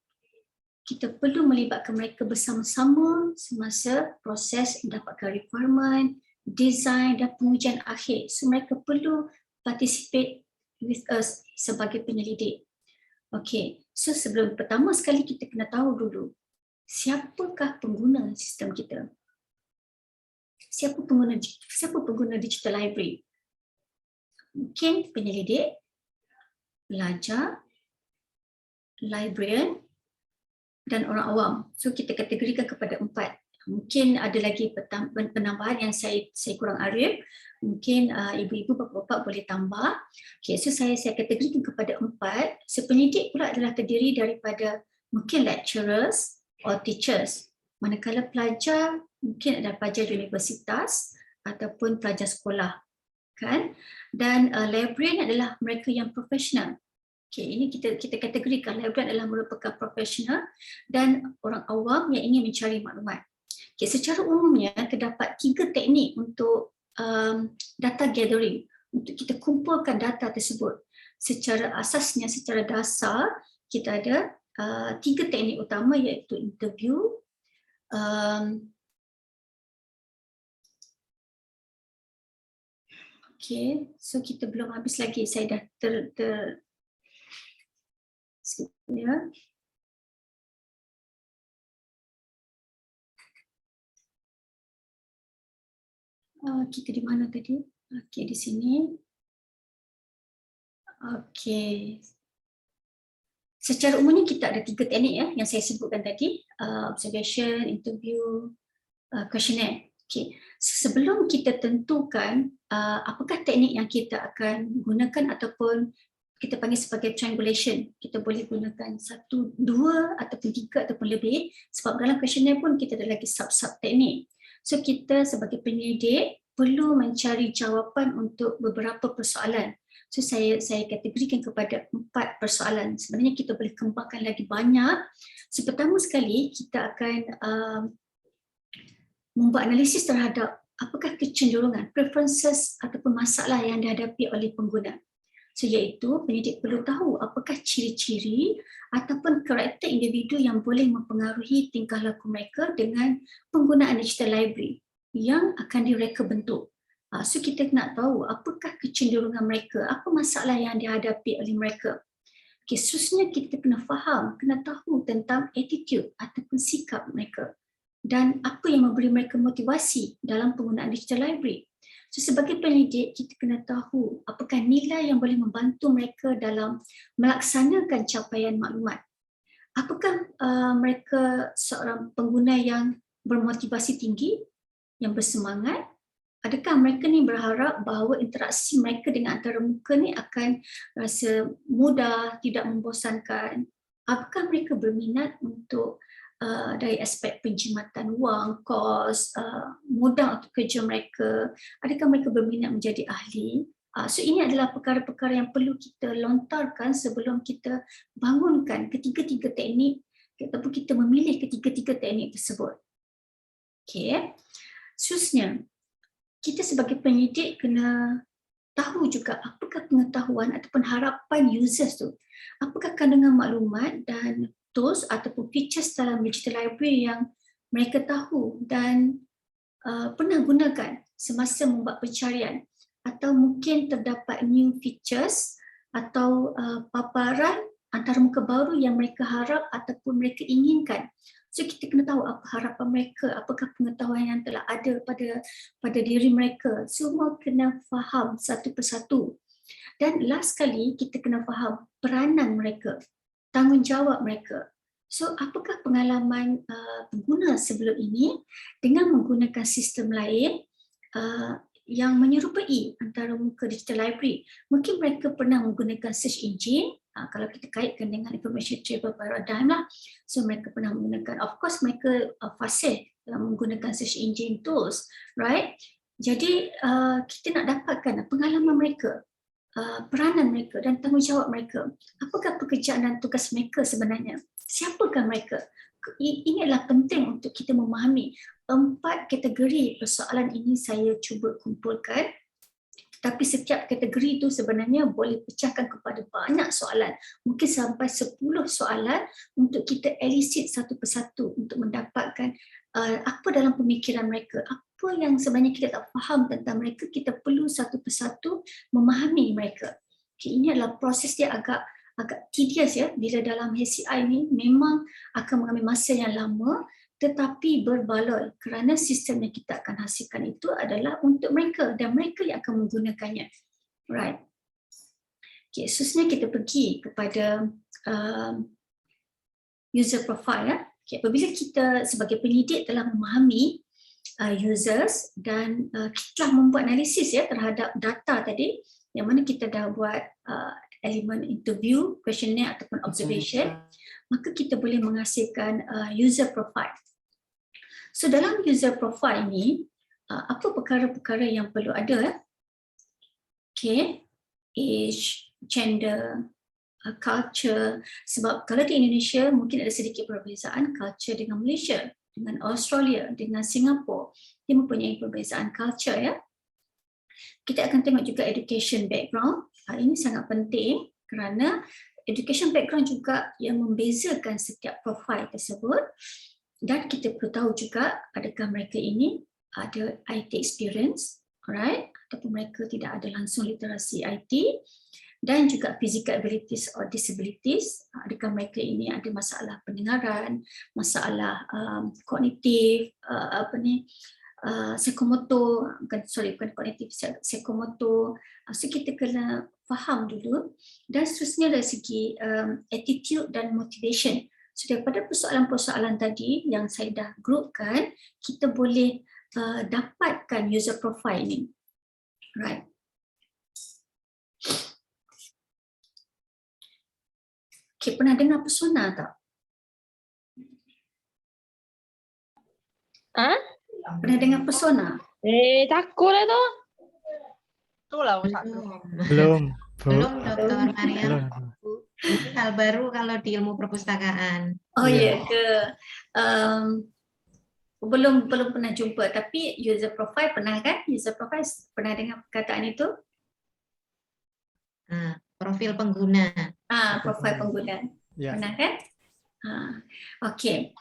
Kita perlu melibatkan mereka bersama-sama semasa proses mendapatkan requirement, design dan pengujian akhir. So mereka perlu participate with us sebagai penyelidik. Okay, so sebelum pertama sekali kita kena tahu dulu siapakah pengguna sistem kita. Siapa pengguna digital library? Mungkin penyelidik, pelajar, librarian dan orang awam. So kita kategorikan kepada 4. Mungkin ada lagi penambahan yang saya kurang arif. Mungkin ibu-ibu, bapa-bapa boleh tambah. Okay, so saya kategorikan kepada 4. So penyidik pula adalah terdiri daripada mungkin lecturers or teachers. Manakala pelajar mungkin adalah pelajar universitas ataupun pelajar sekolah, kan? Dan librarian adalah mereka yang profesional. Okay, ini kita kategorikan librarian adalah merupakan profesional dan orang awam yang ingin mencari maklumat. Okay, secara umumnya terdapat 3 teknik untuk data gathering, untuk kita kumpulkan data tersebut. Secara asasnya, secara dasar, kita ada 3 teknik utama, iaitu interview, okay, so kita belum habis lagi, saya dah ya. Kita di mana tadi? Okey, di sini. Okey. Secara umumnya kita ada 3 teknik ya yang saya sebutkan tadi, observation, interview, questionnaire. Okey. Sebelum kita tentukan apakah teknik yang kita akan gunakan ataupun kita panggil sebagai triangulation, kita boleh gunakan 1, 2 ataupun 3 ataupun lebih, sebab dalam questionnaire pun kita ada lagi sub-sub teknik. So kita sebagai penyelidik perlu mencari jawapan untuk beberapa persoalan. So saya kategorikan kepada 4 persoalan. Sebenarnya kita boleh kembangkan lagi banyak. So pertama sekali kita akan membuat analisis terhadap apakah kecenderungan, preferences ataupun masalah yang dihadapi oleh pengguna. So iaitu penyidik perlu tahu apakah ciri-ciri ataupun karakter individu yang boleh mempengaruhi tingkah laku mereka dengan penggunaan digital library yang akan direka bentuk. So kita nak tahu apakah kecenderungan mereka, apa masalah yang dihadapi oleh mereka. Okay, khususnya kita kena faham, kena tahu tentang attitude ataupun sikap mereka dan apa yang memberi mereka motivasi dalam penggunaan digital library. So sebagai penyelidik, kita kena tahu apakah nilai yang boleh membantu mereka dalam melaksanakan capaian maklumat. Apakah mereka seorang pengguna yang bermotivasi tinggi, yang bersemangat? Adakah mereka ni berharap bahawa interaksi mereka dengan antarmuka ni akan rasa mudah, tidak membosankan? Apakah mereka berminat untuk dari aspek penjimatan wang, kos, mudah untuk kerja mereka, adakah mereka berminat menjadi ahli? So ini adalah perkara-perkara yang perlu kita lontarkan sebelum kita bangunkan ketiga-tiga teknik ataupun kita memilih ketiga-tiga teknik tersebut. Okay. Khususnya, kita sebagai penyidik kena tahu juga apakah pengetahuan ataupun harapan users tu. Apakah kandungan maklumat dan tools ataupun features dalam digital library yang mereka tahu dan pernah gunakan semasa membuat pencarian, atau mungkin terdapat new features atau paparan antarmuka baru yang mereka harap ataupun mereka inginkan. So kita kena tahu apa harapan mereka, apakah pengetahuan yang telah ada pada diri mereka. Semua kena faham satu persatu. Dan last sekali kita kena faham peranan mereka, tanggungjawab mereka. So apakah pengalaman pengguna sebelum ini dengan menggunakan sistem lain yang menyerupai antarmuka digital library? Mungkin mereka pernah menggunakan search engine, kalau kita kaitkan dengan information travel paradigm lah. So mereka pernah menggunakan, of course mereka fasih dalam menggunakan search engine tools, right? Jadi kita nak dapatkan pengalaman mereka, peranan mereka dan tanggungjawab mereka. Apakah pekerjaan dan tugas mereka sebenarnya? Siapakah mereka? Ini adalah penting untuk kita memahami. 4 kategori persoalan ini saya cuba kumpulkan. Tapi setiap kategori itu sebenarnya boleh pecahkan kepada banyak soalan. Mungkin sampai 10 soalan untuk kita elicit satu persatu untuk mendapatkan apa dalam pemikiran mereka. Apa yang sebenarnya kita tak faham tentang mereka, kita perlu satu persatu memahami mereka. Okay, ini adalah proses dia agak tedious ya, bila dalam HCI ni memang akan mengambil masa yang lama, tetapi berbaloi kerana sistem yang kita akan hasilkan itu adalah untuk mereka dan mereka yang akan menggunakannya. Right. Okay, khususnya kita pergi kepada user profile ya. Okay, apabila kita sebagai penyidik telah memahami users dan kita telah membuat analisis ya terhadap data tadi, yang mana kita dah buat elemen interview, questionnaire ataupun observation, maka kita boleh menghasilkan user profile. So dalam user profile ni, apa perkara-perkara yang perlu ada? Okay, age, gender, culture. Sebab kalau di Indonesia mungkin ada sedikit perbezaan culture dengan Malaysia, dengan Australia, dengan Singapura. Dia mempunyai perbezaan culture ya. Kita akan tengok juga education background. Ini sangat penting kerana education background juga yang membezakan setiap profil tersebut. Dan kita perlu tahu juga adakah mereka ini ada IT experience, alright, ataupun mereka tidak ada langsung literasi IT, dan juga physical abilities or disabilities, adakah mereka ini ada masalah pendengaran, masalah kognitif, psikomotor, bukan kognitif, psikomotor. So kita kena faham dulu, dan seterusnya dari segi attitude dan motivation. So daripada persoalan-persoalan tadi yang saya dah groupkan, kita boleh dapatkan user profile ni. Right. Okay, pernah dengar persona tak? Pernah dengar persona? Takut lah tu. Belum, Bu. Belum, Dr. Maria. Belum. Ini hal baru kalau di ilmu perpustakaan. Oh ya ke? Belum pernah jumpa, tapi user profile pernah kan? User profile pernah dengar perkataan itu? Profil pengguna. Profil pengguna. Ya. Pernah kan? Okey.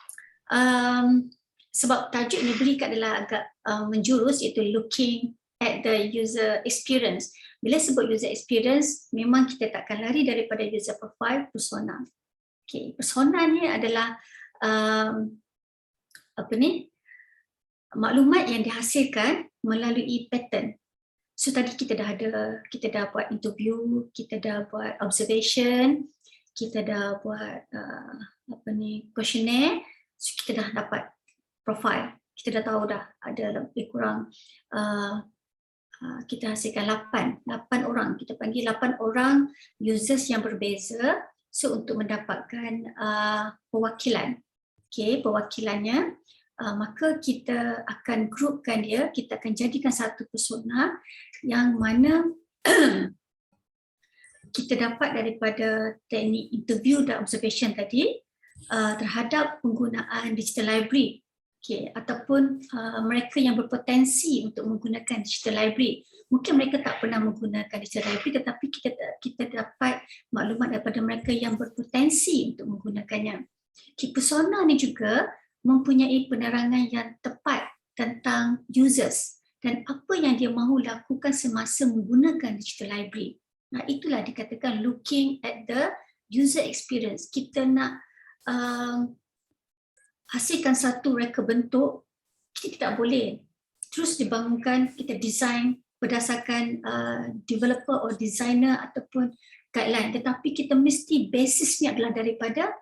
Sebab tajuk ni berikat adalah agak menjurus, iaitu looking at the user experience. Bila sebut user experience, memang kita takkan lari daripada user profile, persona. Okay, persona ni adalah maklumat yang dihasilkan melalui pattern. So tadi kita dah buat interview, kita dah buat observation, kita dah buat questionnaire, so kita dah dapat profile. Kita dah tahu dah ada lebih kurang kita hasilkan 8 orang, kita panggil 8 orang users yang berbeza, so untuk mendapatkan perwakilan. Okay, perwakilannya, maka kita akan groupkan dia, kita akan jadikan satu persona yang mana kita dapat daripada teknik interview dan observation tadi terhadap penggunaan digital library. Okay, ataupun mereka yang berpotensi untuk menggunakan digital library. Mungkin mereka tak pernah menggunakan digital library, tetapi kita dapat maklumat daripada mereka yang berpotensi untuk menggunakannya. Okay, persona ni juga mempunyai penerangan yang tepat tentang users dan apa yang dia mahu lakukan semasa menggunakan digital library. Nah, itulah dikatakan looking at the user experience. Kita nak hasilkan satu reka bentuk, kita tak boleh terus dibangunkan, kita design berdasarkan developer or designer ataupun guideline, tetapi kita mesti basisnya adalah daripada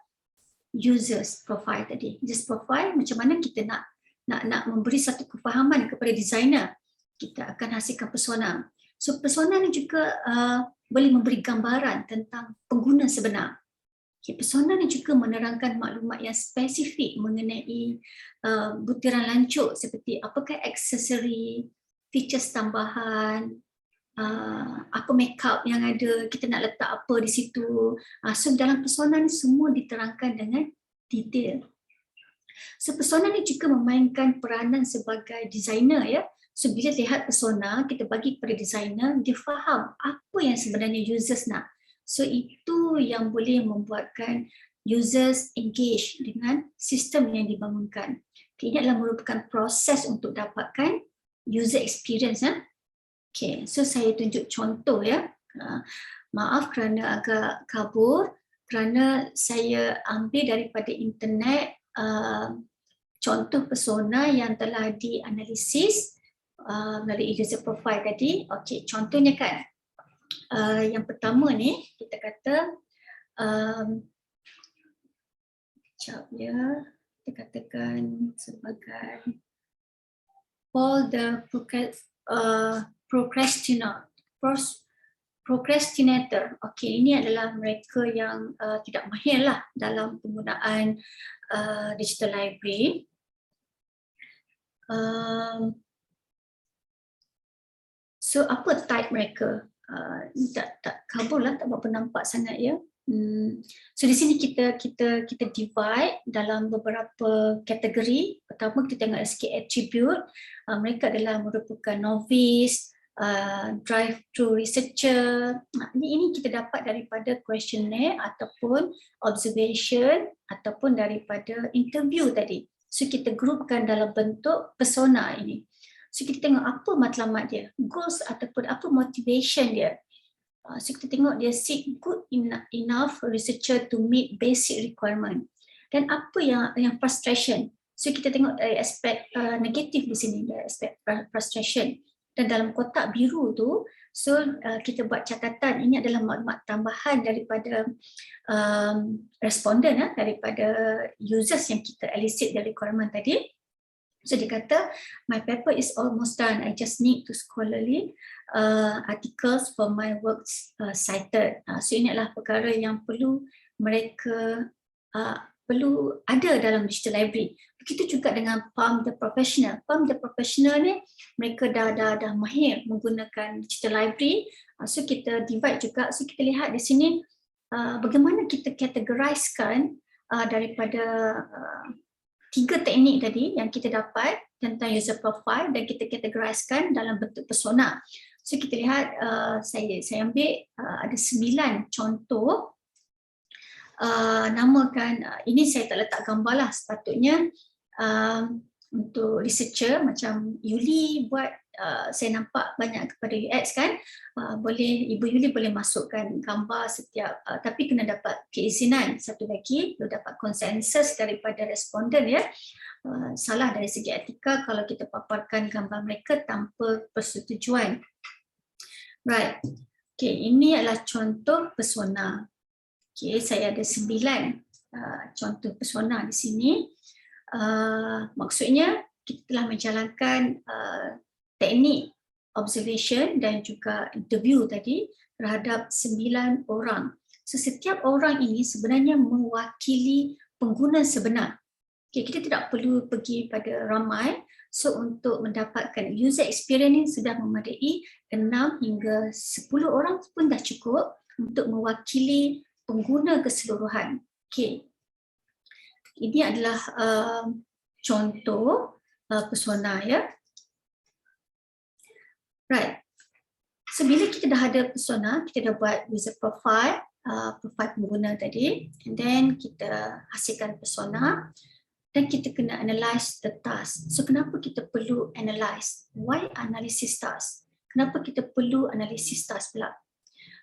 users profile tadi. Users profile, macam mana kita nak memberi satu kefahaman kepada designer, kita akan hasilkan persona. So persona ni juga boleh memberi gambaran tentang pengguna sebenar. Okay, persona ni juga menerangkan maklumat yang spesifik mengenai butiran lancuk seperti apakah aksesori, features tambahan, apa makeup yang ada, kita nak letak apa di situ. So dalam persona ni semua diterangkan dengan detail. So persona ni juga memainkan peranan sebagai designer ya. So bila lihat persona, kita bagi kepada designer, dia faham apa yang sebenarnya users nak. So itu yang boleh membuatkan users engage dengan sistem yang dibangunkan. Ini adalah merupakan proses untuk dapatkan user experience. Okay, so saya tunjuk contoh ya. Maaf kerana agak kabur, kerana saya ambil daripada internet contoh persona yang telah dianalisis melalui user profile tadi. Okay, contohnya kan. Yang pertama ni kita kata kita katakan sebagai Paul the procrastinator. Okey, ini adalah mereka yang tidak mahir lah dalam penggunaan digital library. So apa type mereka? Tak kabur lah, tak berapa nampak sangat ya. So di sini kita divide dalam beberapa kategori. Pertama kita tengok dari segi attribute, mereka adalah merupakan novice, drive-through researcher. Ini kita dapat daripada questionnaire ataupun observation ataupun daripada interview tadi. So kita grupkan dalam bentuk persona ini. So kita tengok apa matlamat dia, goals ataupun apa motivation dia. So kita tengok dia seek good enough researcher to meet basic requirement. Dan apa yang frustration. So kita tengok dari aspek negatif di sini, dari aspek frustration. Dan dalam kotak biru tu, so kita buat catatan, ini adalah maklumat tambahan daripada responden, daripada users yang kita elicit dari requirement tadi. So dia kata, my paper is almost done, I just need to scholarly articles for my works cited. So ini adalah perkara yang perlu mereka perlu ada dalam digital library. Begitu juga dengan Palm the Professional. Palm the Professional ni mereka dah mahir menggunakan digital library. So kita divide juga. So kita lihat di sini bagaimana kita categorizekan daripada 3 teknik tadi yang kita dapat tentang user profile dan kita categorizekan dalam bentuk persona. So kita lihat saya ambil ada 9 contoh. Namakan, ini saya tak letak gambar lah, sepatutnya untuk researcher macam Yuli buat, saya nampak banyak kepada UX kan, boleh Ibu Yuli boleh masukkan gambar setiap, tapi kena dapat keizinan. Satu lagi, perlu dapat konsensus daripada responden ya. Salah dari segi etika kalau kita paparkan gambar mereka tanpa persetujuan. Right, okay, ini adalah contoh persona. Okay, saya ada 9 contoh persona di sini. Maksudnya kita telah menjalankan teknik observation dan juga interview tadi terhadap 9 orang. So, setiap orang ini sebenarnya mewakili pengguna sebenar. Okay, kita tidak perlu pergi pada ramai. So untuk mendapatkan user experience ini sudah memadai 6 hingga 10 orang pun dah cukup untuk mewakili pengguna keseluruhan. Okay. Ini adalah contoh persona ya. Right. So bila kita dah ada persona, kita dah buat user profile, profile pengguna tadi, and then kita hasilkan persona dan kita kena analyze the task. So kenapa kita perlu analyze? Why analysis task? Kenapa kita perlu analisis task pula?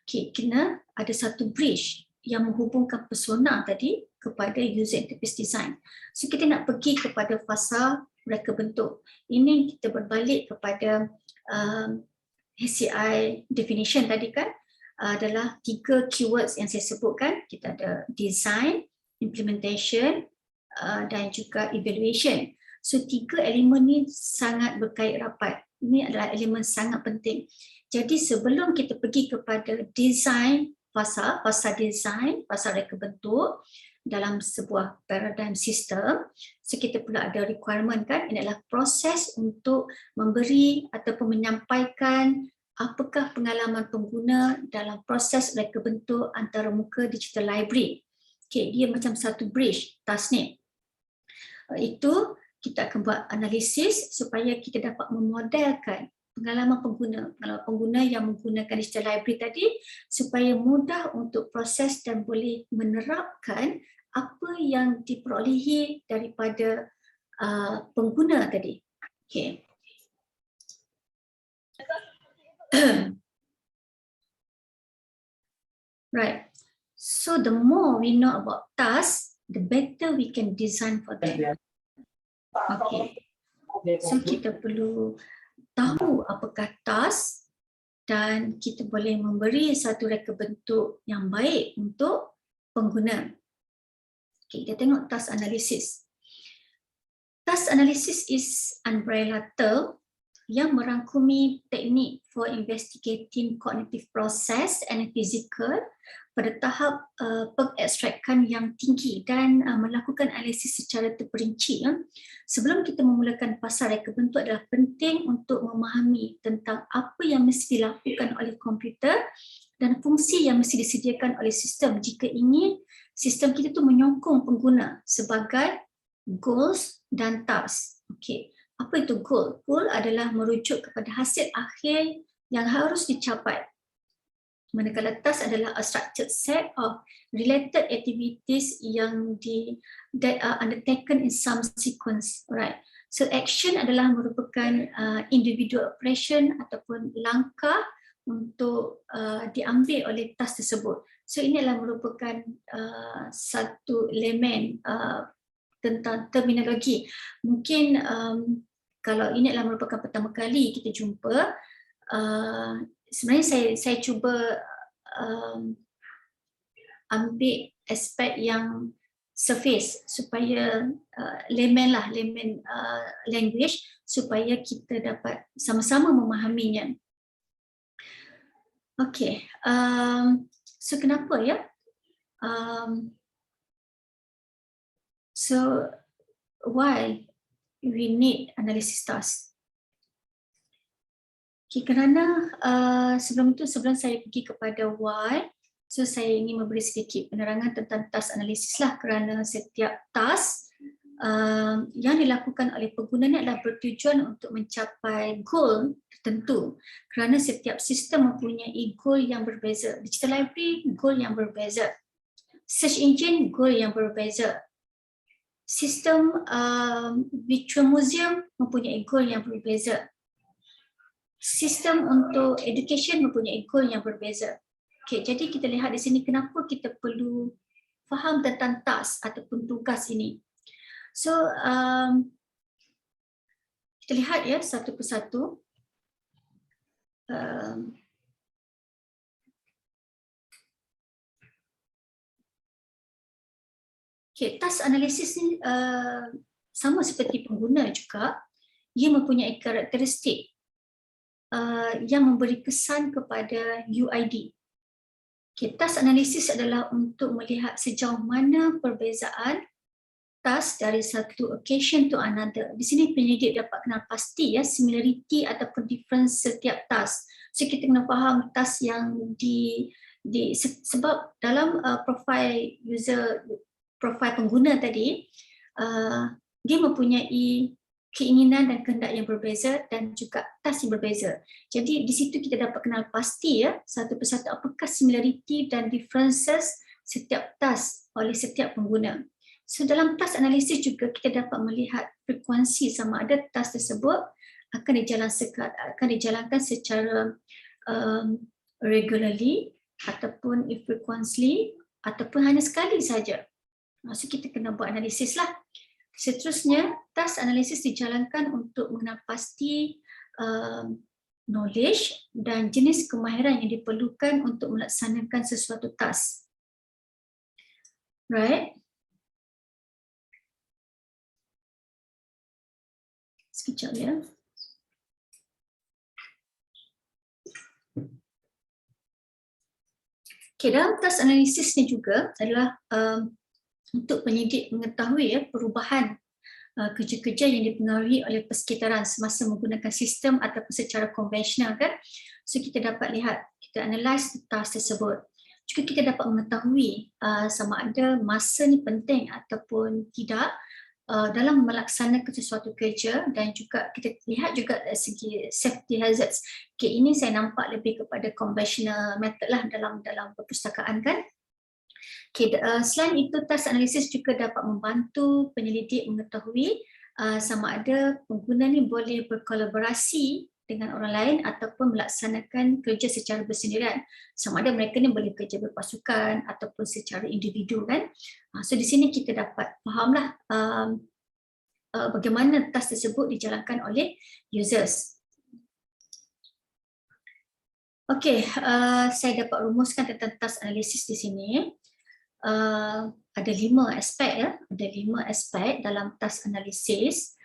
Okay, kena ada satu bridge yang menghubungkan persona tadi kepada user interface design. So kita nak pergi kepada fasa reka bentuk. Ini kita berbalik kepada HCI definition tadi kan, adalah 3 keywords yang saya sebutkan. Kita ada design, implementation dan juga evaluation. So 3 elemen ni sangat berkait rapat. Ini adalah elemen sangat penting. Jadi sebelum kita pergi kepada design, fasa design, fasa reka bentuk dalam sebuah paradigm system, so kita perlu ada requirement kan, ini adalah proses untuk memberi ataupun menyampaikan apakah pengalaman pengguna dalam proses reka bentuk antarmuka digital library. Okay, dia macam satu bridge task ni. Itu kita akan buat analisis supaya kita dapat memodelkan pengalaman pengguna yang menggunakan digital library tadi supaya mudah untuk proses dan boleh menerapkan apa yang diperolehi daripada pengguna tadi. Okay. Right. So the more we know about tasks, the better we can design for them. Okay. So kita perlu tahu apakah task dan kita boleh memberi satu reka bentuk yang baik untuk pengguna. Okay, kita tengok task analysis. Task analysis is umbrella term yang merangkumi teknik for investigating cognitive process and physical pada tahap pengekstrakan yang tinggi dan melakukan analisis secara terperinci. Sebelum kita memulakan fasa reka bentuk adalah penting untuk memahami tentang apa yang mesti dilakukan oleh komputer dan fungsi yang mesti disediakan oleh sistem jika ingin sistem kita tu menyokong pengguna sebagai goals dan task. Okay. Apa itu goal? Goal adalah merujuk kepada hasil akhir yang harus dicapai. Manakala task adalah a structured set of related activities that are undertaken in some sequence, right? So action adalah merupakan individual operation ataupun langkah untuk diambil oleh task tersebut. So ini adalah merupakan satu elemen tentang terminologi. Mungkin kalau ini adalah merupakan pertama kali kita jumpa, sebenarnya saya cuba ambil aspek yang surface supaya layman language supaya kita dapat sama-sama memahaminya. Okay, so kenapa ya? So why we need analysis task? Okay, kerana sebelum saya pergi kepada why, so saya ingin memberi sedikit penerangan tentang task analisis lah, kerana setiap task yang dilakukan oleh pengguna ni adalah bertujuan untuk mencapai goal tertentu, kerana setiap sistem mempunyai goal yang berbeza. Digital library, goal yang berbeza. Search engine, goal yang berbeza. Sistem virtual museum mempunyai goal yang berbeza. Sistem untuk education mempunyai goal yang berbeza. Okay, jadi kita lihat di sini kenapa kita perlu faham tentang task ataupun tugas ini. So, kita lihat ya satu persatu. Okay, task analysis ni sama seperti pengguna juga, ia mempunyai karakteristik yang memberi kesan kepada UID. Okay, task analysis adalah untuk melihat sejauh mana perbezaan task dari satu occasion to another. Di sini penyidik dapat kenal pasti ya similarity ataupun difference setiap task. So kita kena faham task yang sebab dalam profil user, profil pengguna tadi, dia mempunyai keinginan dan kehendak yang berbeza dan juga task yang berbeza. Jadi di situ kita dapat kenal pasti ya satu persatu apakah similarity dan differences setiap task oleh setiap pengguna. So dalam task analisis juga kita dapat melihat frekuensi sama ada task tersebut akan dijalankan secara regularly ataupun infrequently ataupun hanya sekali saja. So kita kena buat analisis lah. Seterusnya, task analisis dijalankan untuk mengenal pasti knowledge dan jenis kemahiran yang diperlukan untuk melaksanakan sesuatu task. Right? Sekejap ya. Okay, dalam task analisis ni juga adalah untuk penyidik mengetahui ya perubahan kerja-kerja yang dipengaruhi oleh persekitaran semasa menggunakan sistem ataupun secara konvensional kan. So kita dapat lihat, kita analyse task tersebut. Juga kita dapat mengetahui sama ada masa ni penting ataupun tidak dalam melaksanakan sesuatu kerja, dan juga kita lihat juga dari segi safety hazards. Okay, ini saya nampak lebih kepada conventional method lah dalam perpustakaan kan. Okay, selain itu, task analisis juga dapat membantu penyelidik mengetahui sama ada pengguna ni boleh berkolaborasi dengan orang lain ataupun melaksanakan kerja secara bersendirian. Sama ada mereka ni boleh kerja berpasukan ataupun secara individu kan. So di sini kita dapat fahamlah bagaimana task tersebut dijalankan oleh users. Okay, saya dapat rumuskan tentang task analisis di sini. Ada 5 aspek ya, ada 5 aspek dalam task analysis.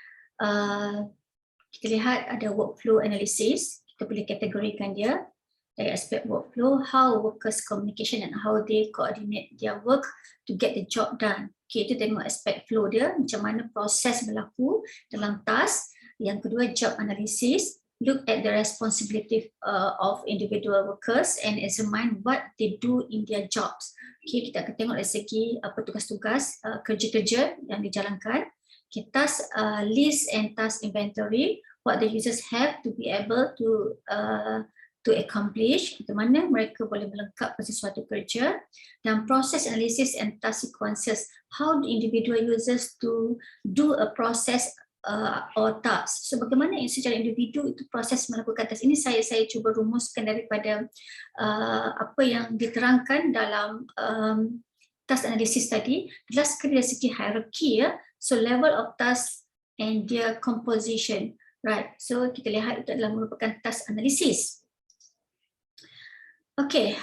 Kita lihat ada workflow analysis, kita boleh kategorikan dia dari aspek workflow, how workers communication and how they coordinate their work to get the job done. Okay, itu tengok aspek flow dia, macam mana proses berlaku dalam task. Yang kedua, job analysis, look at the responsibility of individual workers and examine what they do in their jobs. Okay, kita akan tengok dari segi tugas-tugas kerja-kerja yang dijalankan. Okay, task list and task inventory, what the users have to be able to to accomplish, bagaimana mereka boleh melengkapkan sesuatu kerja, dan process analysis and task sequences, how the individual users to do a process or task. So bagaimana secara individu itu proses melakukan task ini, saya cuba rumuskan daripada apa yang diterangkan dalam task analysis tadi. Jelas sekali dari segi hierarchy, ya. So level of task and their composition, right? So kita lihat itu adalah merupakan task analysis. Okay,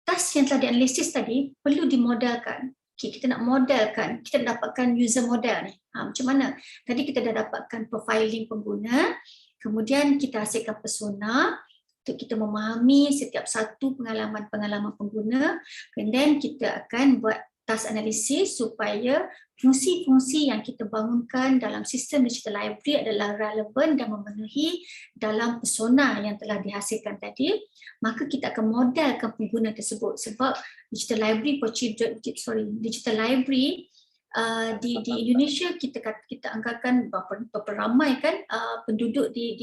task yang telah dianalisis tadi perlu dimodelkan. Okay, kita nak modelkan, kita dapatkan user model ni. Macam mana? Tadi kita dah dapatkan profiling pengguna, kemudian kita hasilkan persona untuk kita memahami setiap satu pengalaman pengguna, and then kita akan buat task analisis supaya fungsi-fungsi yang kita bangunkan dalam sistem digital library adalah relevan dan memenuhi dalam persona yang telah dihasilkan tadi. Maka kita akan modelkan pengguna tersebut, sebab digital library di Indonesia kita anggarkan berapa ramai kan penduduk di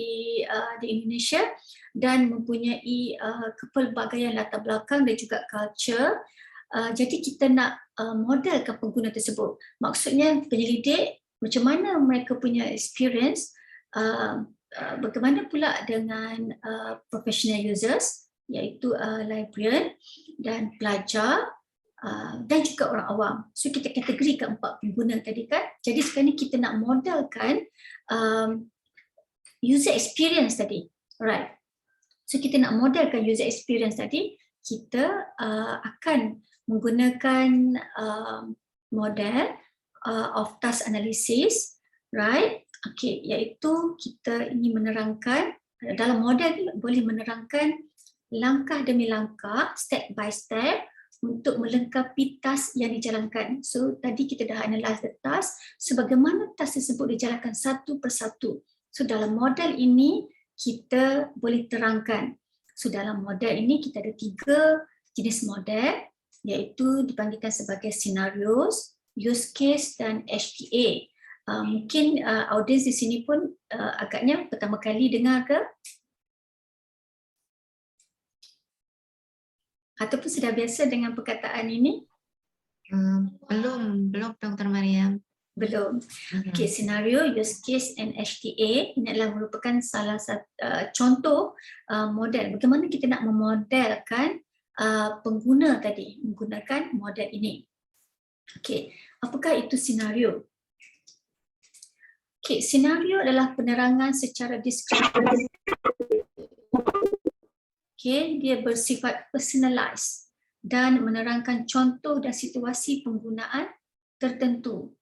Indonesia, dan mempunyai kepelbagaian latar belakang dan juga culture. Jadi kita nak modelkan pengguna tersebut. Maksudnya penyelidik macam mana mereka punya experience, bagaimana pula dengan professional users iaitu librarian dan pelajar dan juga orang awam. So kita kategorikan 4 pengguna tadi kan. Jadi sekarang ni kita nak modelkan user experience tadi. Right. So kita nak modelkan user experience tadi, kita akan menggunakan model of task analysis, right? Okay, iaitu kita ingin menerangkan, dalam model ni boleh menerangkan langkah demi langkah, step by step untuk melengkapi task yang dijalankan. So tadi kita dah analyse the task, so bagaimana task tersebut dijalankan satu persatu. So dalam model ini kita boleh terangkan. So dalam model ini kita ada 3 jenis model, iaitu dipanggilkan sebagai scenarios, use case dan HTA. Mungkin audiens di sini pun agaknya pertama kali dengar ke? Ataupun sudah biasa dengan perkataan ini? Belum Dr. Mariam. Belum. Okay, scenario, use case and HTA ini adalah merupakan salah satu contoh model. Bagaimana kita nak memodelkan pengguna tadi menggunakan model ini. Okey, apakah itu senario? Okey, senario adalah penerangan secara deskriptif. Okey, dia bersifat personalized dan menerangkan contoh dan situasi penggunaan tertentu.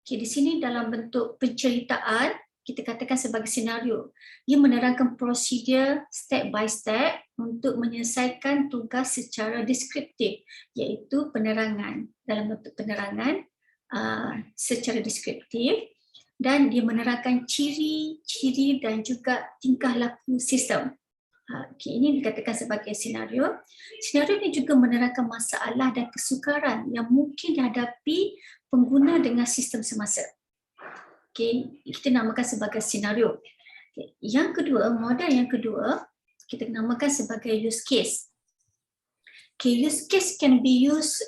Okey, di sini dalam bentuk penceritaan kita katakan sebagai senario. Dia menerangkan prosedur step by step untuk menyelesaikan tugas secara deskriptif, iaitu penerangan, dalam bentuk penerangan secara deskriptif, dan dia menerangkan ciri-ciri dan juga tingkah laku sistem. Okay, ini dikatakan sebagai senario. Senario ini juga menerangkan masalah dan kesukaran yang mungkin dihadapi pengguna dengan sistem semasa. Okay, kita namakan sebagai senario. Okay. Yang kedua, model yang kedua, kita namakan sebagai use case. Okay, use case can be used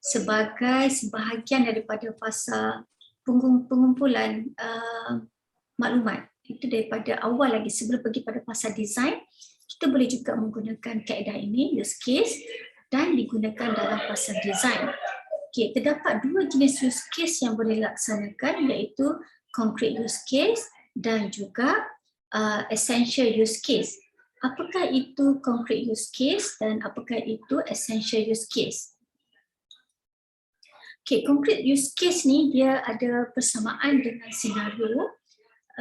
sebagai sebahagian daripada fasa pengumpulan maklumat. Itu daripada awal lagi, sebelum pergi pada fasa design, kita boleh juga menggunakan kaedah ini, use case, dan digunakan dalam fasa design. Okay, terdapat 2 jenis use case yang boleh dilaksanakan, iaitu concrete use case dan juga essential use case. Apakah itu concrete use case dan apakah itu essential use case? Okay, concrete use case ni dia ada persamaan dengan senario,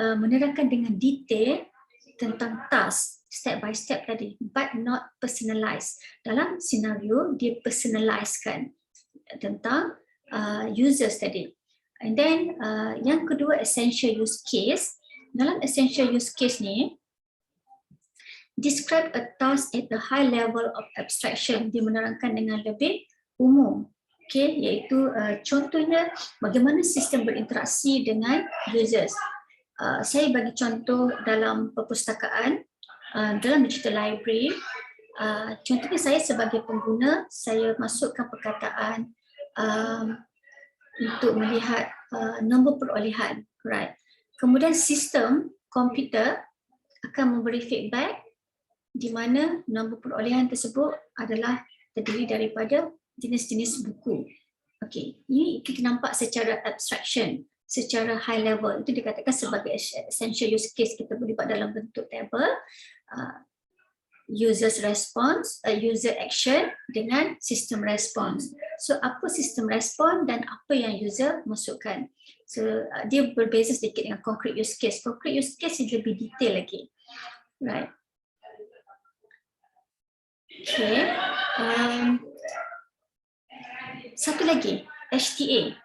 menerangkan dengan detail tentang task step by step tadi, but not personalized. Dalam senario dia personalizekan tentang users tadi. And then yang kedua, essential use case. Dalam essential use case ni, describe a task at the high level of abstraction. Dia menerangkan dengan lebih umum. Okay, iaitu contohnya bagaimana sistem berinteraksi dengan users. Saya bagi contoh dalam perpustakaan, dalam digital library, contohnya saya sebagai pengguna, saya masukkan perkataan untuk melihat nombor perolehan, right? Kemudian sistem komputer akan memberi feedback di mana nombor perolehan tersebut adalah terdiri daripada jenis-jenis buku. Okey, ini kita nampak secara abstraction, secara high level. Itu dikatakan sebagai essential use case. Kita boleh buat dalam bentuk table, user's response, user action dengan system response. So apa system response dan apa yang user masukkan. So dia berbeza sedikit dengan concrete use case. Concrete use case lebih detail lagi. Right. Okay. Satu lagi, HTA,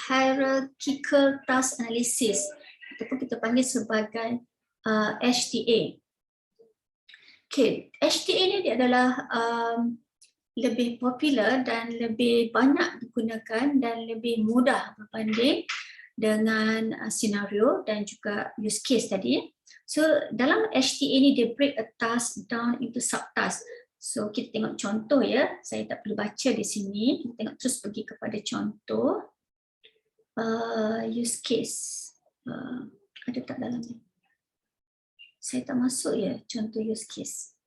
Hierarchical Task Analysis, ataupun kita panggil sebagai HTA. Okay, HTA ni dia adalah lebih popular dan lebih banyak digunakan dan lebih mudah berbanding dengan senario dan juga use case tadi. So dalam HTA ni dia break a task down into subtask. So kita tengok contoh ya, saya tak perlu baca di sini, kita tengok terus pergi kepada contoh use case. Ada tak dalam ni? Saya tak masuk ya contoh use case.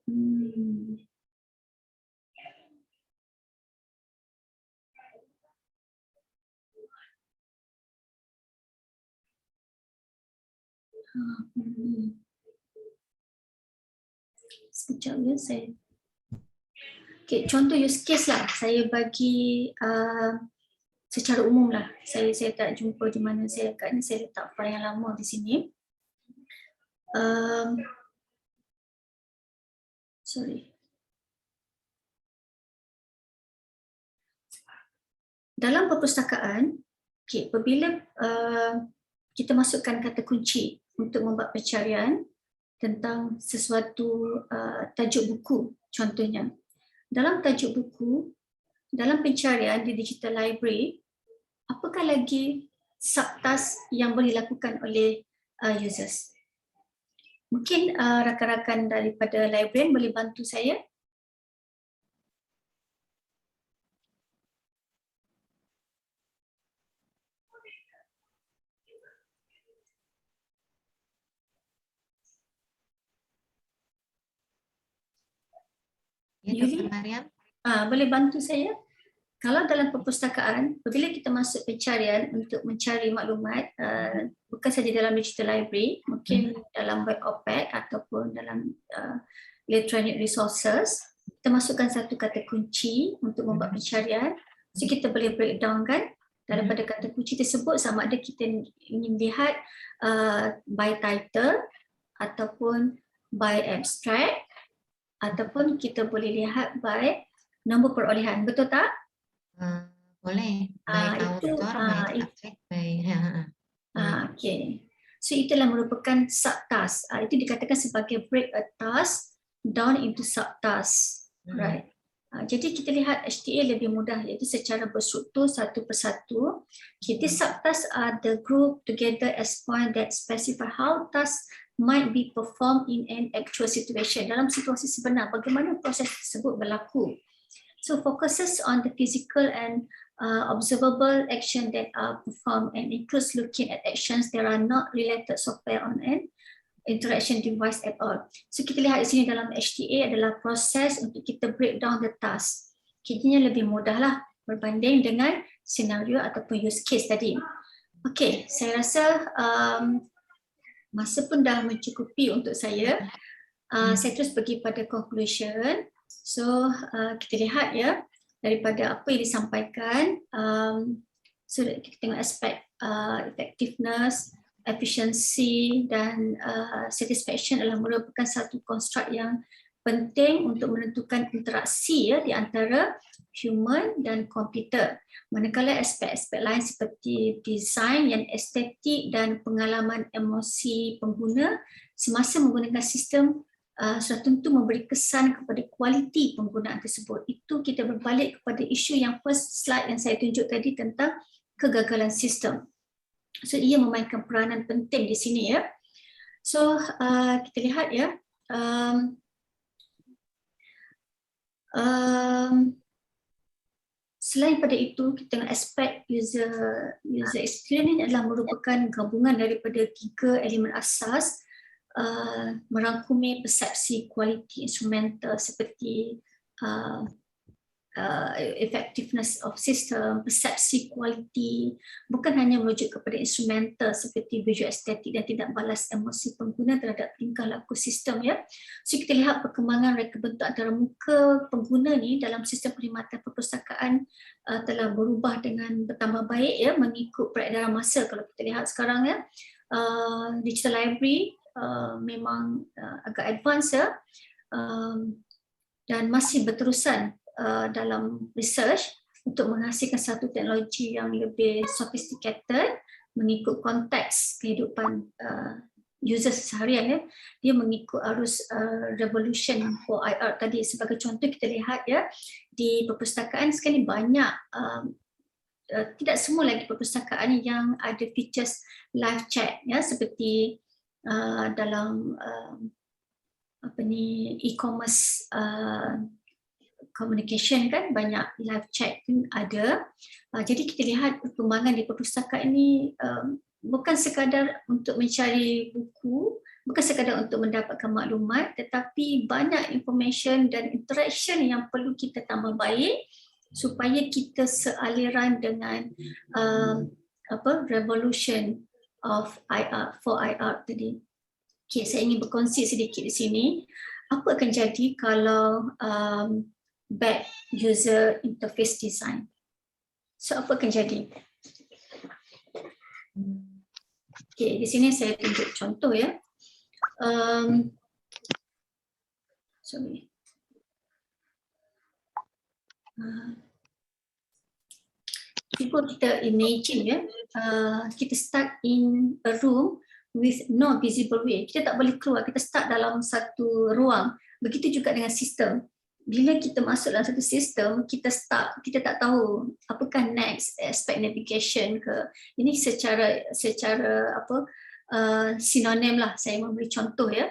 Sekejap ya saya. Okay, contoh use case lah, saya bagi secara umum lah. Saya tak jumpa di mana saya kat ni, saya letak file yang lama di sini. Sorry. Dalam perpustakaan, okay, apabila kita masukkan kata kunci untuk membuat pencarian tentang sesuatu tajuk buku, contohnya. Dalam tajuk buku, dalam pencarian di digital library, apakah lagi subtask yang boleh dilakukan oleh users? Mungkin rakan-rakan daripada librarian boleh bantu saya. Ya, Dr. Mariam. Boleh bantu saya? Kalau dalam perpustakaan, apabila kita masuk pencarian untuk mencari maklumat, bukan saja dalam digital library, mungkin dalam web OPAC ataupun dalam electronic resources, kita masukkan satu kata kunci untuk membuat pencarian. So kita boleh breakdown kan daripada kata kunci tersebut, sama ada kita ingin lihat by title ataupun by abstract, ataupun kita boleh lihat by nombor perolehan, betul tak? Boleh, baik author, baik abstract, baik. Okay. So itulah merupakan subtask. Itu dikatakan sebagai break a task down into subtask, right? Jadi kita lihat HTA lebih mudah, iaitu secara berstruktur satu persatu. Jadi subtasks are the group together as point that specify how tasks might be performed in an actual situation. Dalam situasi sebenar, bagaimana proses tersebut berlaku. So focuses on the physical and observable action that are performed and includes looking at actions that are not related software on an interaction device at all. So kita lihat di sini dalam HTA adalah proses untuk kita break down the task. Kini lebih mudahlah berbanding dengan senario ataupun use case tadi. Okay, saya rasa masa pun dah mencukupi untuk saya. Saya terus pergi pada conclusion. So kita lihat ya daripada apa yang disampaikan. So kita tengok aspek effectiveness, efficiency dan satisfaction adalah merupakan satu konstruk yang penting untuk menentukan interaksi ya di antara human dan komputer. Manakala aspek-aspek lain seperti design yang estetik dan pengalaman emosi pengguna semasa menggunakan sistem sudah tentu memberi kesan kepada kualiti penggunaan tersebut. Itu kita berbalik kepada isu yang first slide yang saya tunjuk tadi tentang kegagalan sistem. So ia memainkan peranan penting di sini ya. So kita lihat ya, selain pada itu, kita tengok aspek user experience ini adalah merupakan gabungan daripada 3 elemen asas, merangkumi persepsi kualiti instrumental seperti effectiveness of system, persepsi kualiti, bukan hanya merujuk kepada instrumental seperti visual estetik dan tidak balas emosi pengguna terhadap tingkah laku sistem ya. So kita lihat perkembangan reka bentuk antara muka pengguna ni dalam sistem perkhidmatan perpustakaan telah berubah dengan bertambah baik ya, mengikut peredaran masa. Kalau kita lihat sekarang ya, digital library memang agak advance ya, dan masih berterusan dalam research untuk menghasilkan satu teknologi yang lebih sophisticated mengikut konteks kehidupan user seharian ya. Dia mengikut arus revolution 4IR tadi. Sebagai contoh kita lihat ya, di perpustakaan sekarang banyak, tidak semua lagi perpustakaan yang ada features live chat ya, seperti dalam e-commerce communication kan, banyak live chat pun ada. Jadi kita lihat perkembangan di perpustakaan ini bukan sekadar untuk mencari buku, bukan sekadar untuk mendapatkan maklumat, tetapi banyak information dan interaction yang perlu kita tambah baik supaya kita sealiran dengan revolution of IR, 4IR tadi. Okay, saya ingin berkongsi sedikit di sini. Apa akan jadi kalau back user interface design? So apa akan jadi? Okay, di sini saya tunjuk contoh ya. Sorry. Cuba kita imagine ya, kita start in a room with no visible way. Kita tak boleh keluar, kita start dalam satu ruang. Begitu juga dengan sistem. Bila kita masuk dalam satu sistem, kita tak tahu apakah next aspect navigation ke. Ini secara sinonim lah, saya memberi contoh ya.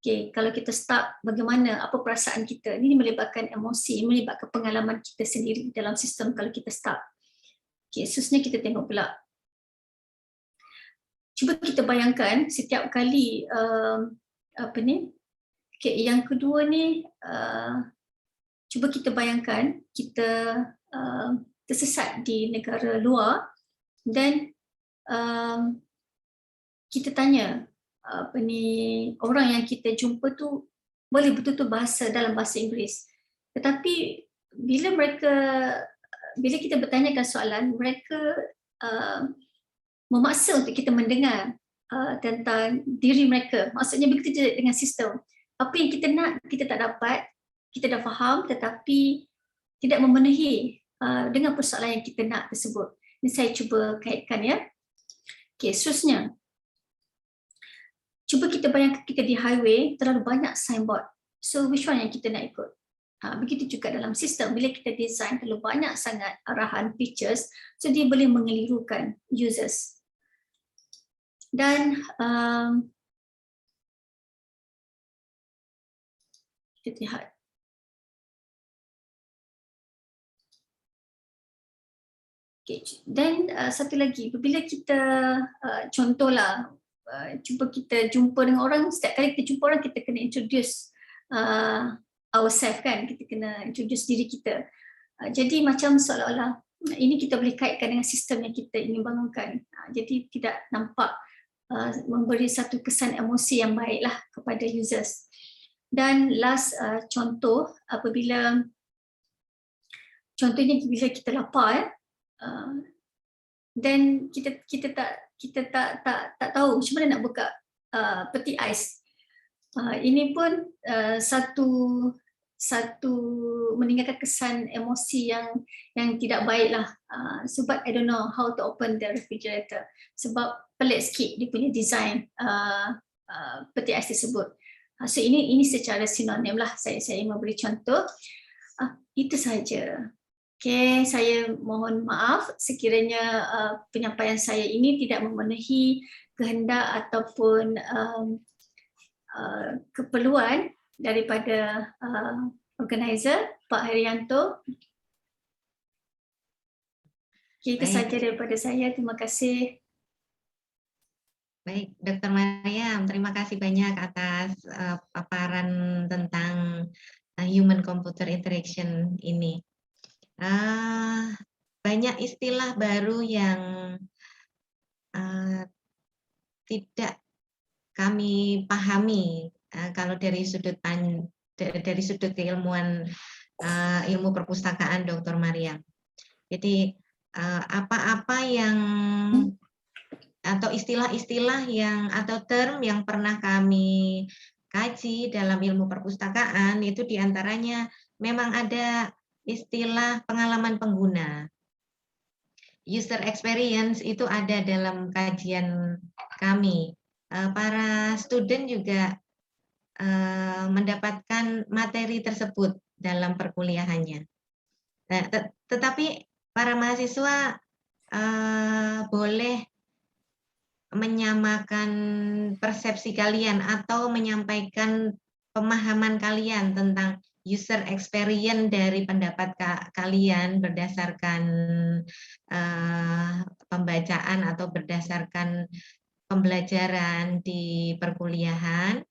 Okay, kalau kita start, bagaimana, apa perasaan kita. Ini melibatkan emosi, melibatkan pengalaman kita sendiri dalam sistem kalau kita start. Okay, seterusnya kita tengok pula. Cuba kita bayangkan setiap kali okay, yang kedua ni, cuba kita bayangkan kita tersesat di negara luar dan kita tanya orang yang kita jumpa tu boleh betul-betul dalam bahasa Inggeris. Tetapi bila kita bertanyakan soalan, mereka memaksa untuk kita mendengar tentang diri mereka. Maksudnya begitu juga dengan sistem. Apa yang kita nak, kita tak dapat. Kita dah faham tetapi tidak memenuhi dengan persoalan yang kita nak tersebut. Ini saya cuba kaitkan ya. Okay, seterusnya. Cuba kita bayangkan kita di highway, terlalu banyak signboard. So which one yang kita nak ikut? Begitu juga dalam sistem, bila kita design terlalu banyak sangat arahan features, so dia boleh mengelirukan users. Dan kita lihat. Okay. Dan satu lagi, bila kita contohlah, cuba kita jumpa dengan orang, setiap kali kita jumpa orang kita kena introduce ourselves kan, kita kena introduce diri kita. Jadi macam seolah-olah ini kita boleh kaitkan dengan sistem yang kita ingin bangunkan. Jadi tidak nampak memberi satu kesan emosi yang baiklah kepada users. Dan last contoh, contohnya bila kita lapar dan kita tak tahu macam mana nak buka peti ais. Ini pun satu meninggalkan kesan emosi yang tidak baiklah, sebab I don't know how to open the refrigerator, sebab pelik sikit dia punya design peti ais tersebut. So ini secara sinonim lah, saya memberi contoh. Itu saja. Okey, saya mohon maaf sekiranya penyampaian saya ini tidak memenuhi kehendak ataupun keperluan daripada organizer Pak Herianto. Itu Baik. saja daripada saya. Terima kasih. Baik, Dr. Mariam, terima kasih banyak atas paparan tentang human computer interaction ini. Banyak istilah baru yang tidak kami pahami kalau dari sudut keilmuan ilmu perpustakaan Dr. Mariam. Jadi apa-apa yang atau istilah-istilah yang atau term yang pernah kami kaji dalam ilmu perpustakaan itu diantaranya memang ada istilah pengalaman pengguna. User experience itu ada dalam kajian kami. Para student juga mendapatkan materi tersebut dalam perkuliahannya. Tetapi para mahasiswa boleh menyamakan persepsi kalian atau menyampaikan pemahaman kalian tentang user experience dari pendapat kalian berdasarkan pembacaan atau berdasarkan pembelajaran di perkuliahan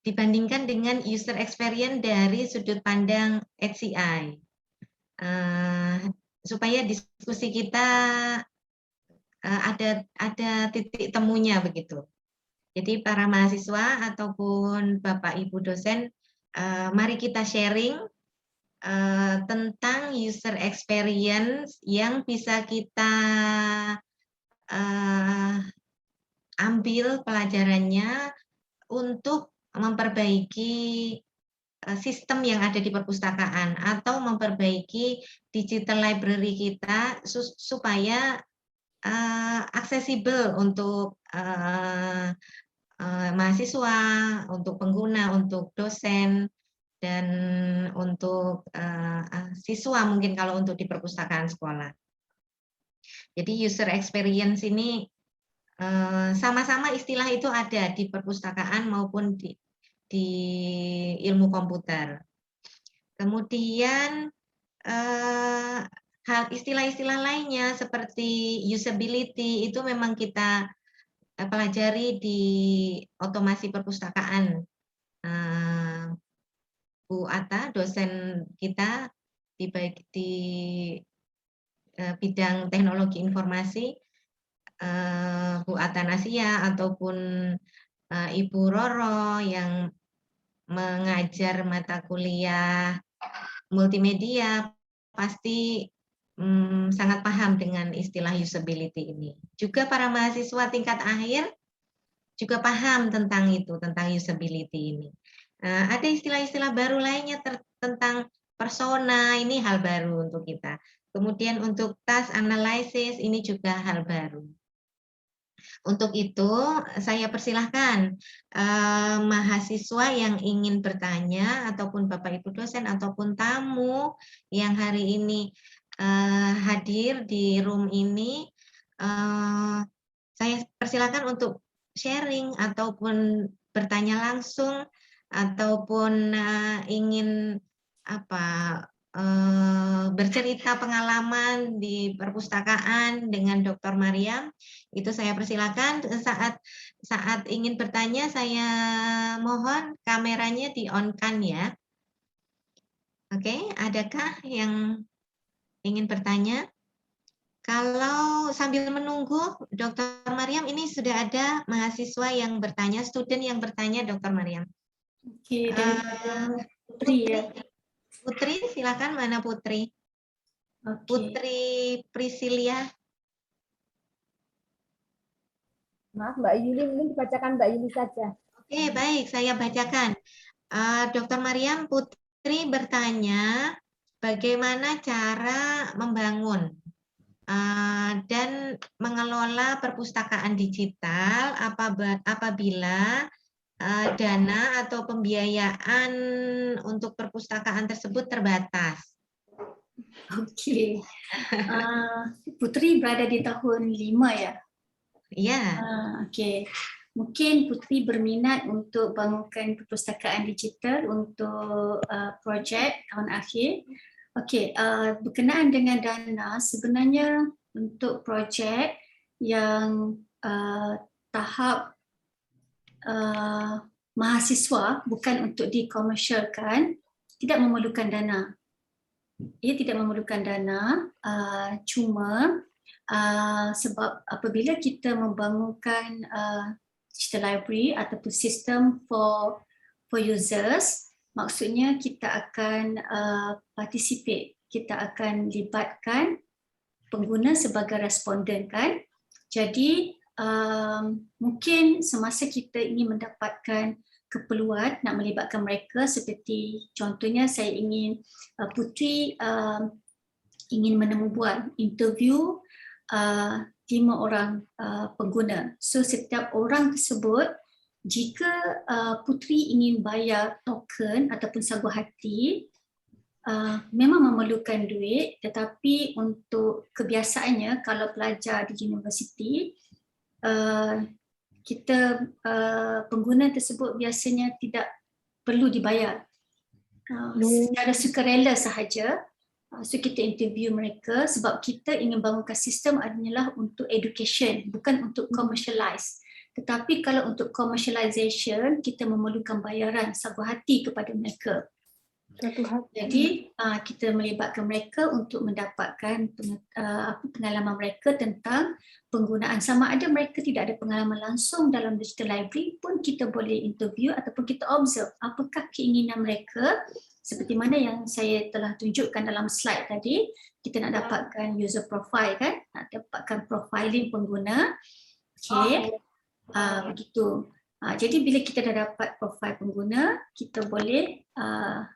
dibandingkan dengan user experience dari sudut pandang HCI. Supaya diskusi kita ada titik temunya begitu. Jadi para mahasiswa ataupun Bapak Ibu dosen, mari kita sharing tentang user experience yang bisa kita ambil pelajarannya untuk memperbaiki sistem yang ada di perpustakaan atau memperbaiki digital library kita supaya aksesibel untuk mahasiswa, untuk pengguna, untuk dosen, dan untuk siswa mungkin kalau untuk di perpustakaan sekolah. Jadi user experience ini sama-sama istilah itu ada di perpustakaan maupun di ilmu komputer. Kemudian hal istilah-istilah lainnya seperti usability itu memang kita pelajari di otomasi perpustakaan. Bu Atta, dosen kita di bidang teknologi informasi, Bu Atta Nasia ataupun Ibu Roro yang mengajar mata kuliah multimedia pasti sangat paham dengan istilah usability ini. Juga para mahasiswa tingkat akhir juga paham tentang itu, tentang usability ini. Ada istilah-istilah baru lainnya tentang persona, ini hal baru untuk kita. Kemudian untuk task analysis, ini juga hal baru. Untuk itu, saya persilahkan mahasiswa yang ingin bertanya, ataupun Bapak Ibu dosen, ataupun tamu yang hari ini hadir di room ini, saya persilakan untuk sharing ataupun bertanya langsung ataupun ingin bercerita pengalaman di perpustakaan dengan Dr. Mariam, itu saya persilakan. Saat ingin bertanya, saya mohon kameranya di-on-kan ya. Oke, adakah yang ingin bertanya? Kalau sambil menunggu Dr. Mariam, ini sudah ada mahasiswa yang bertanya, student yang bertanya, Dr. Mariam. Oke, daripada Putri ya. Putri, silakan, mana Putri? Okay. Putri Priscilia. Maaf Mbak Yuli, mungkin dibacakan Mbak Yuli saja. Oke, baik, saya bacakan. Dr. Mariam, Putri bertanya bagaimana cara membangun dan mengelola perpustakaan digital apabila dana atau pembiayaan untuk perpustakaan tersebut terbatas. Okey. Putri berada di tahun 5 ya? Ya, Okey. Mungkin Putri berminat untuk bangunkan perpustakaan digital untuk projek tahun akhir. Okey, berkenaan dengan dana, sebenarnya untuk projek yang tahap mahasiswa bukan untuk dikomersialkan, tidak memerlukan dana. Ia tidak memerlukan dana, cuma sebab apabila kita membangunkan digital library ataupun sistem for users, maksudnya kita akan participate, kita akan libatkan pengguna sebagai responden kan. Jadi mungkin semasa kita ingin mendapatkan keperluan nak melibatkan mereka, seperti contohnya saya ingin Putri ingin buat interview 5 orang pengguna. So setiap orang tersebut, jika Putri ingin bayar token ataupun sagu hati, memang memerlukan duit, tetapi untuk kebiasaannya kalau pelajar di universiti, kita pengguna tersebut biasanya tidak perlu dibayar, secara sukarela sahaja. So kita interview mereka sebab kita ingin bangunkan sistem adalah untuk education, bukan untuk commercialize. Tetapi kalau untuk commercialization, kita memerlukan bayaran sagu hati kepada mereka. Jadi kita melibatkan mereka untuk mendapatkan pengalaman mereka tentang penggunaan. Sama ada mereka tidak ada pengalaman langsung dalam digital library pun kita boleh interview ataupun kita observe apakah keinginan mereka, seperti mana yang saya telah tunjukkan dalam slide tadi. Kita nak dapatkan user profile kan, nak dapatkan profiling pengguna. Okey, begitu. Jadi bila kita dah dapat profil pengguna, kita boleh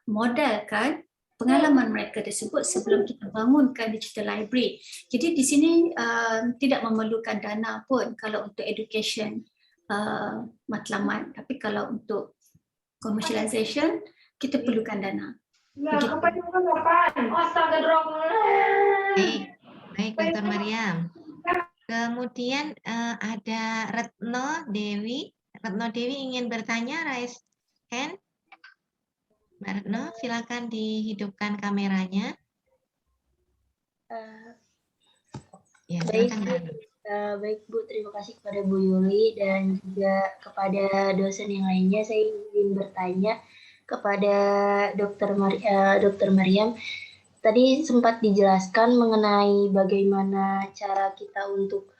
modelkan pengalaman mereka tersebut sebelum kita bangunkan digital library. Jadi di sini tidak memerlukan dana pun kalau untuk education matlamat, tapi kalau untuk commercialization kita perlukan dana. Baik, Dr. Mariam. Kemudian ada Retno Dewi. Retno Dewi ingin bertanya, raise hand. Mbak Retno, silakan dihidupkan kameranya. Ya, silakan, Mbak Retno. Baik Bu, terima kasih kepada Bu Yuli dan juga kepada dosen yang lainnya. Saya ingin bertanya kepada Dr. Mariam. Tadi sempat dijelaskan mengenai bagaimana cara kita untuk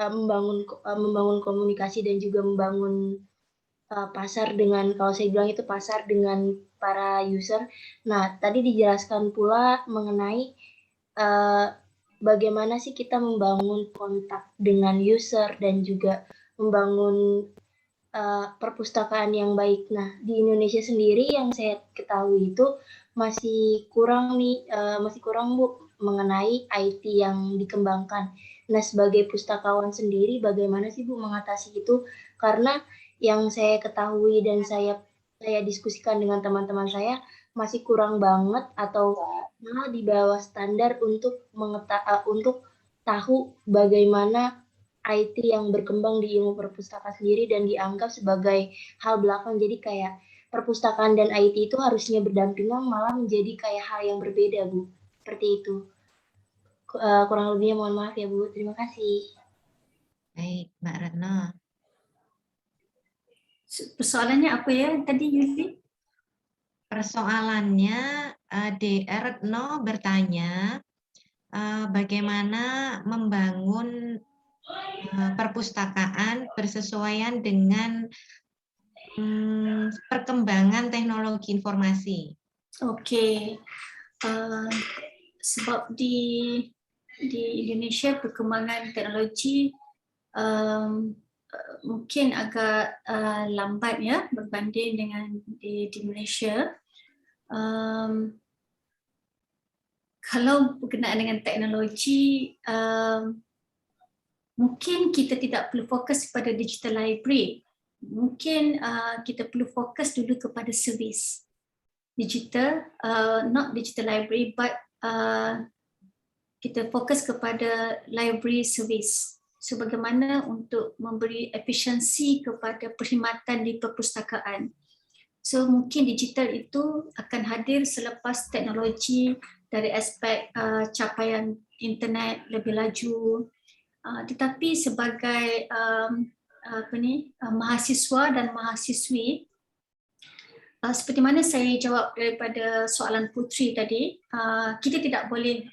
membangun komunikasi dan juga membangun pasar dengan, kalau saya bilang itu pasar dengan para user. Nah, tadi dijelaskan pula mengenai bagaimana sih kita membangun kontak dengan user dan juga membangun perpustakaan yang baik. Nah, di Indonesia sendiri yang saya ketahui itu masih kurang Bu mengenai IT yang dikembangkan. Nah, sebagai pustakawan sendiri bagaimana sih Bu mengatasi itu? Karena yang saya ketahui dan saya diskusikan dengan teman-teman saya masih kurang banget atau malah di bawah standar untuk tahu bagaimana IT yang berkembang di ilmu perpustakaan sendiri dan dianggap sebagai hal belakang. Jadi kayak perpustakaan dan IT itu harusnya berdampingan, malah menjadi kayak hal yang berbeda Bu. Seperti itu. Kurang lebihnya mohon maaf ya Bu. Terima kasih. Baik, Mbak Retno. Persoalannya apa ya tadi Yuli? Persoalannya Retno bertanya bagaimana membangun perpustakaan bersesuaian dengan perkembangan teknologi informasi. Okey, sebab di Indonesia perkembangan teknologi mungkin agak lambat ya berbanding dengan di Malaysia. Kalau berkenaan dengan teknologi, mungkin kita tidak perlu fokus pada digital library. Mungkin kita perlu fokus dulu kepada servis digital, not digital library, but kita fokus kepada library service. So bagaimana untuk memberi efisiensi kepada perkhidmatan di perpustakaan. So mungkin digital itu akan hadir selepas teknologi dari aspek capaian internet lebih laju. Tetapi sebagai mahasiswa dan mahasiswi, seperti mana saya jawab daripada soalan Putri tadi, kita tidak boleh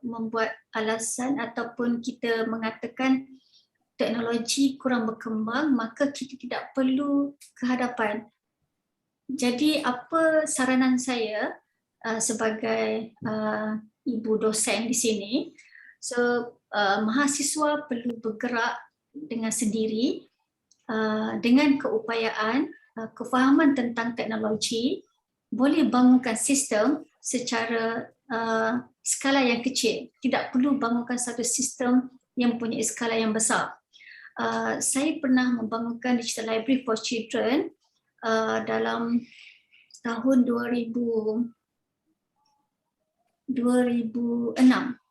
membuat alasan ataupun kita mengatakan teknologi kurang berkembang, maka kita tidak perlu kehadapan. Jadi apa saranan saya sebagai ibu dosen di sini, mahasiswa perlu bergerak dengan sendiri dengan keupayaan, kefahaman tentang teknologi, boleh bangunkan sistem secara skala yang kecil. Tidak perlu bangunkan satu sistem yang mempunyai skala yang besar. Saya pernah membangunkan Digital Library for Children dalam tahun 2006.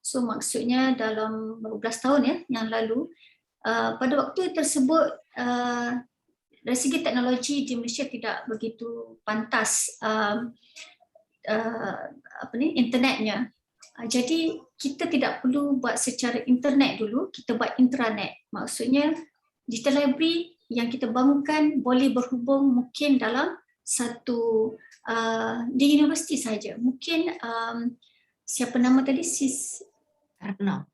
So maksudnya dalam beberapa tahun yang lalu. Pada waktu tersebut, dari segi teknologi di Malaysia tidak begitu pantas internetnya. Jadi kita tidak perlu buat secara internet dulu, kita buat intranet. Maksudnya digital library yang kita bangunkan boleh berhubung mungkin dalam satu di universiti saja. Mungkin siapa nama tadi? Retno.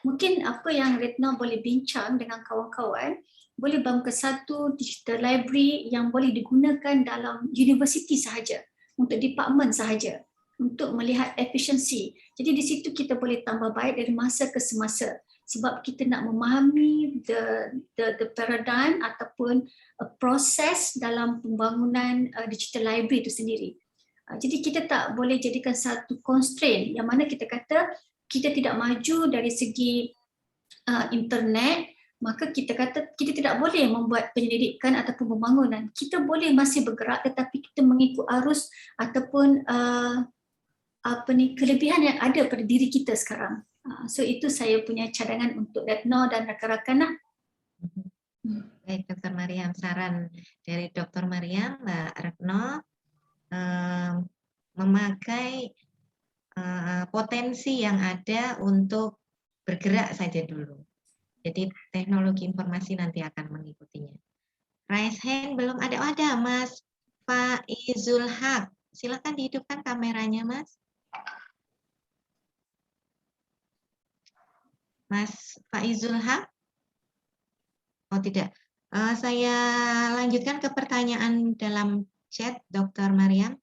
Mungkin apa yang Retno boleh bincang dengan kawan-kawan, boleh bangunkan satu digital library yang boleh digunakan dalam universiti sahaja, untuk department sahaja, untuk melihat efisiensi. Jadi di situ kita boleh tambah baik dari masa ke semasa, sebab kita nak memahami the paradigm ataupun proses dalam pembangunan digital library itu sendiri. Jadi kita tak boleh jadikan satu constraint yang mana kita kata kita tidak maju dari segi internet, maka kita kata kita tidak boleh membuat penyelidikan ataupun pembangunan. Kita boleh masih bergerak tetapi kita mengikut arus ataupun kelebihan yang ada pada diri kita sekarang. So itu saya punya cadangan untuk Retno dan rakan-rakan lah. Baik, Dr. Mariam, saran dari Dr. Mariam, Mbak Retno, memakai potensi yang ada untuk bergerak saja dulu. Jadi teknologi informasi nanti akan mengikutinya. Raise hand belum ada. Oh, ada Mas Faizul Haq. Silakan dihidupkan kameranya, Mas. Mas Faizul Haq? Oh, tidak. Saya lanjutkan ke pertanyaan dalam chat, Dr. Mariam.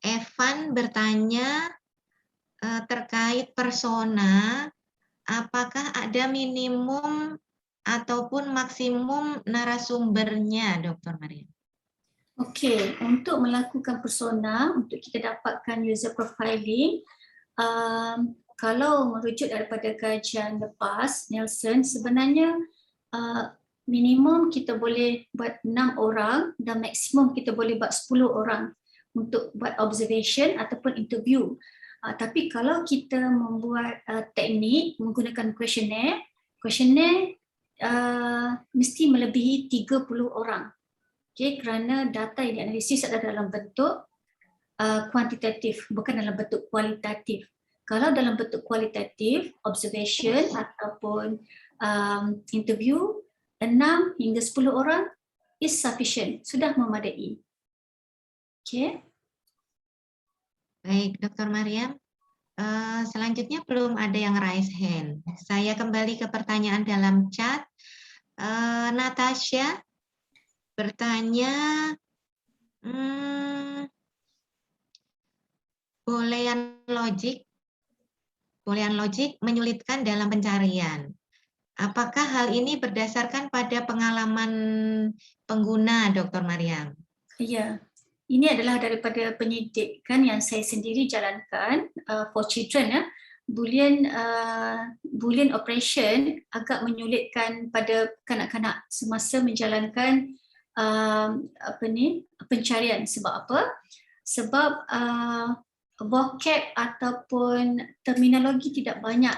Evan bertanya terkait persona, apakah ada minimum ataupun maksimum narasumbernya, Dr. Mariam? Okey, untuk melakukan persona, untuk kita dapatkan user profiling, kalau merujuk daripada kajian lepas, Nelson, sebenarnya minimum kita boleh buat 6 orang dan maksimum kita boleh buat 10 orang untuk buat observation ataupun interview. Tapi kalau kita membuat teknik menggunakan questionnaire mesti melebihi 30 orang. Okay, kerana data yang dianalisis adalah dalam bentuk kuantitatif, bukan dalam bentuk kualitatif. Kalau dalam bentuk kualitatif, observation ataupun interview, 6 hingga 10 orang is sufficient, sudah memadai. Okay. Baik, Dr. Mariam. Selanjutnya belum ada yang raise hand. Saya kembali ke pertanyaan dalam chat. Natasha bertanya, boolean logic menyulitkan dalam pencarian. Apakah hal ini berdasarkan pada pengalaman pengguna, Dr. Mariam? Ya, ini adalah daripada penyidikan yang saya sendiri jalankan for children. Boolean operation agak menyulitkan pada kanak-kanak semasa menjalankan pencarian. Sebab apa? Sebab vocab ataupun terminologi tidak banyak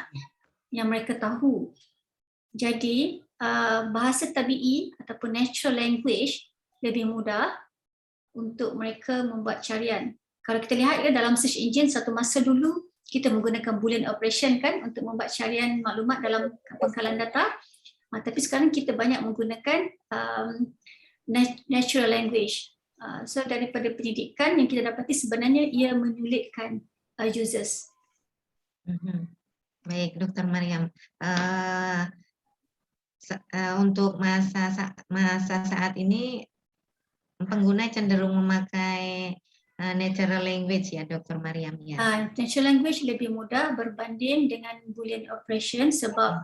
yang mereka tahu. Jadi bahasa tabi'i ataupun natural language lebih mudah untuk mereka membuat carian. Kalau kita lihat ya, dalam search engine satu masa dulu kita menggunakan Boolean operation kan untuk membuat carian maklumat dalam pangkalan data. Tapi sekarang kita banyak menggunakan natural language. So daripada pendidikan yang kita dapati sebenarnya ia menyulitkan users. Baik, Dr. Mariam. Untuk masa saat ini pengguna cenderung memakai natural language ya, Dr. Mariam ya. Natural language lebih mudah berbanding dengan Boolean operation sebab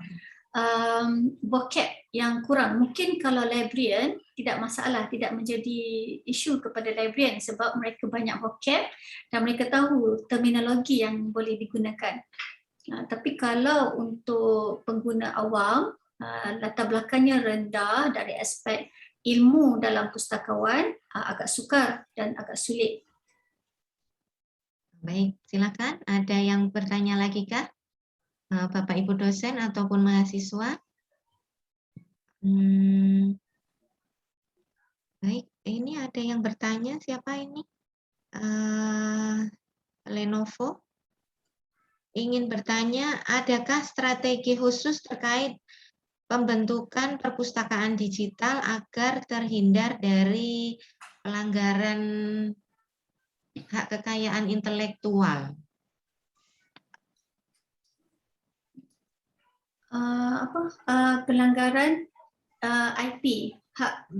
vocab yang kurang. Mungkin kalau librarian tidak masalah, tidak menjadi isu kepada librarian sebab mereka banyak vocab dan mereka tahu terminologi yang boleh digunakan. Tapi kalau untuk pengguna awam, latar belakangnya rendah dari aspek ilmu dalam pustakawan, agak sukar dan agak sulit. Baik, silakan. Ada yang bertanya lagi kah? Bapak Ibu dosen ataupun mahasiswa? Baik, ini ada yang bertanya, siapa ini? Lenovo ingin bertanya, adakah strategi khusus terkait pembentukan perpustakaan digital agar terhindar dari pelanggaran hak kekayaan intelektual? Pelanggaran IP, hak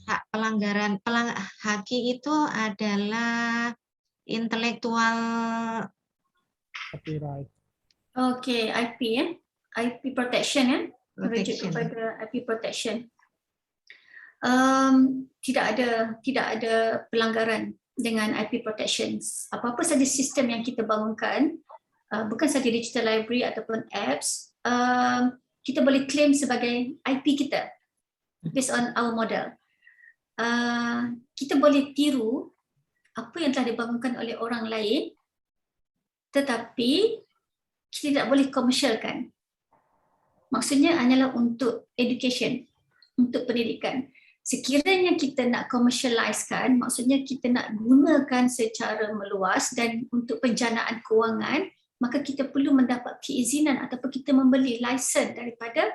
hak pelanggaran HAKI itu adalah intelektual Copyright. Okey, IP ya. IP protection ya. Merujuk protection. kepada IP protection. Tidak ada pelanggaran dengan IP protection. Apa-apa saja sistem yang kita bangunkan, bukan saja digital library ataupun apps, kita boleh claim sebagai IP kita based on our model. Kita boleh tiru apa yang telah dibangunkan oleh orang lain, tetapi kita tidak boleh komersialkan. Maksudnya hanyalah untuk education, untuk pendidikan. Sekiranya kita nak komersialiskan, maksudnya kita nak gunakan secara meluas dan untuk penjanaan kewangan, maka kita perlu mendapat keizinan ataupun kita membeli license daripada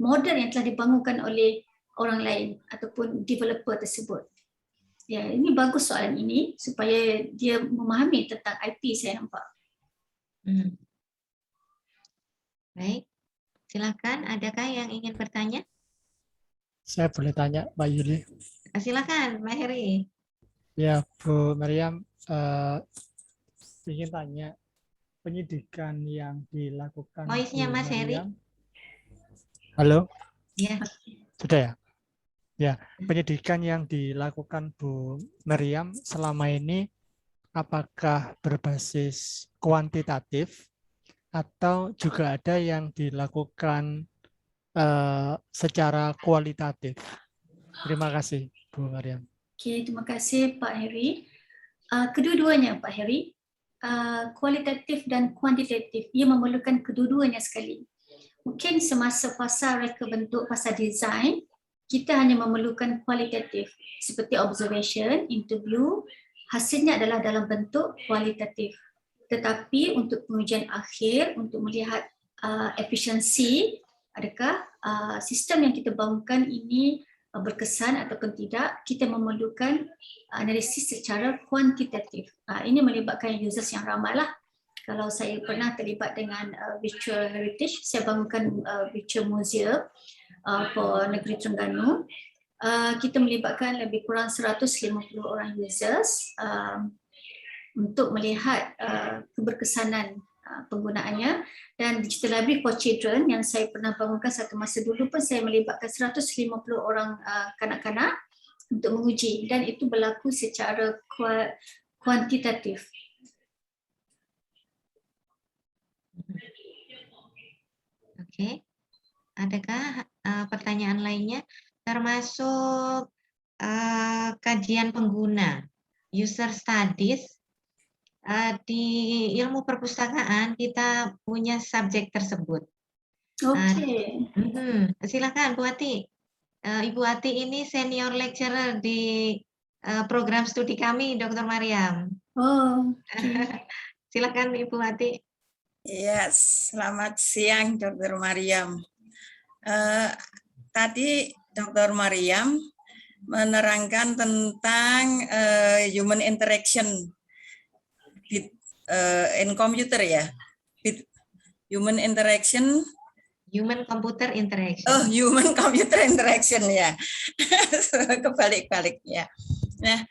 model yang telah dibangunkan oleh orang lain ataupun developer tersebut. Ya, ini bagus soalan ini supaya dia memahami tentang IP, saya nampak. Baik, silakan. Adakah yang ingin bertanya? Saya boleh tanya, Mbak Yuli? Silakan, Mbak Heri. Ya, Bu Mariam, ingin tanya, penyidikan yang dilakukan Voice-nya Bu Mas Heri. Mariam. Halo? Ya. Sudah ya? Ya, penyidikan yang dilakukan Bu Mariam selama ini apakah berbasis kuantitatif atau juga ada yang dilakukan secara kualitatif? Terima kasih, Bu Mariam. Okey, terima kasih Pak Heri. Kedua-duanya Pak Heri, kualitatif dan kuantitatif, ia memerlukan kedua-duanya sekali. Mungkin semasa fasa reka bentuk, fasa design, kita hanya memerlukan kualitatif seperti observation, interview, hasilnya adalah dalam bentuk kualitatif. Tetapi untuk pengujian akhir, untuk melihat efisiensi, adakah sistem yang kita bangunkan ini berkesan ataupun tidak, kita memerlukan analisis secara kuantitatif. Ini melibatkan users yang ramai lah. Kalau saya pernah terlibat dengan virtual heritage, saya bangunkan virtual museum for Negeri Terengganu. Kita melibatkan lebih kurang 150 orang users untuk melihat keberkesanan penggunaannya. Dan Digital Library for Children yang saya pernah bangunkan satu masa dulu pun saya melibatkan 150 orang kanak-kanak untuk menguji, dan itu berlaku secara kuantitatif. Oke. Adakah pertanyaan lainnya? Termasuk kajian pengguna, user studies. Di ilmu perpustakaan kita punya subjek tersebut. Oke. Silakan Bu Ati. Ibu Ati ini senior lecturer di program studi kami, Dr. Mariam. Oh, okay. Silakan Ibu Ati. Ya, selamat siang Dr. Mariam. Tadi Dr. Mariam menerangkan tentang human interaction in computer ya. Human interaction. Human computer interaction. Oh, human computer interaction ya. Kebalik-balik ya. Nah,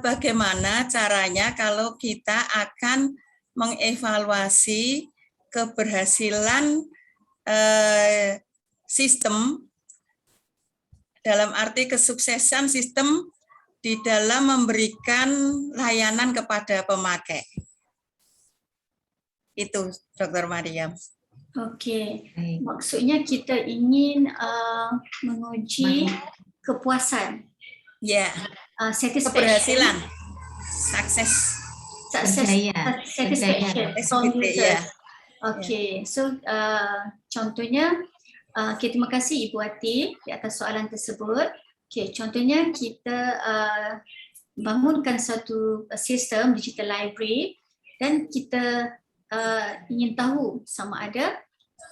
bagaimana caranya kalau kita akan mengevaluasi keberhasilan sistem dalam arti kesuksesan sistem di dalam memberikan layanan kepada pemakai. Itu, Dr. Mariam. Oke, maksudnya kita ingin menguji kepuasan. Ya, satisfaction. Keberhasilan, sukses. Satisfaction from users. Oke, so contohnya, terima kasih Ibu Ati di atas soalan tersebut. Okay, contohnya kita bangunkan satu sistem digital library dan kita ingin tahu sama ada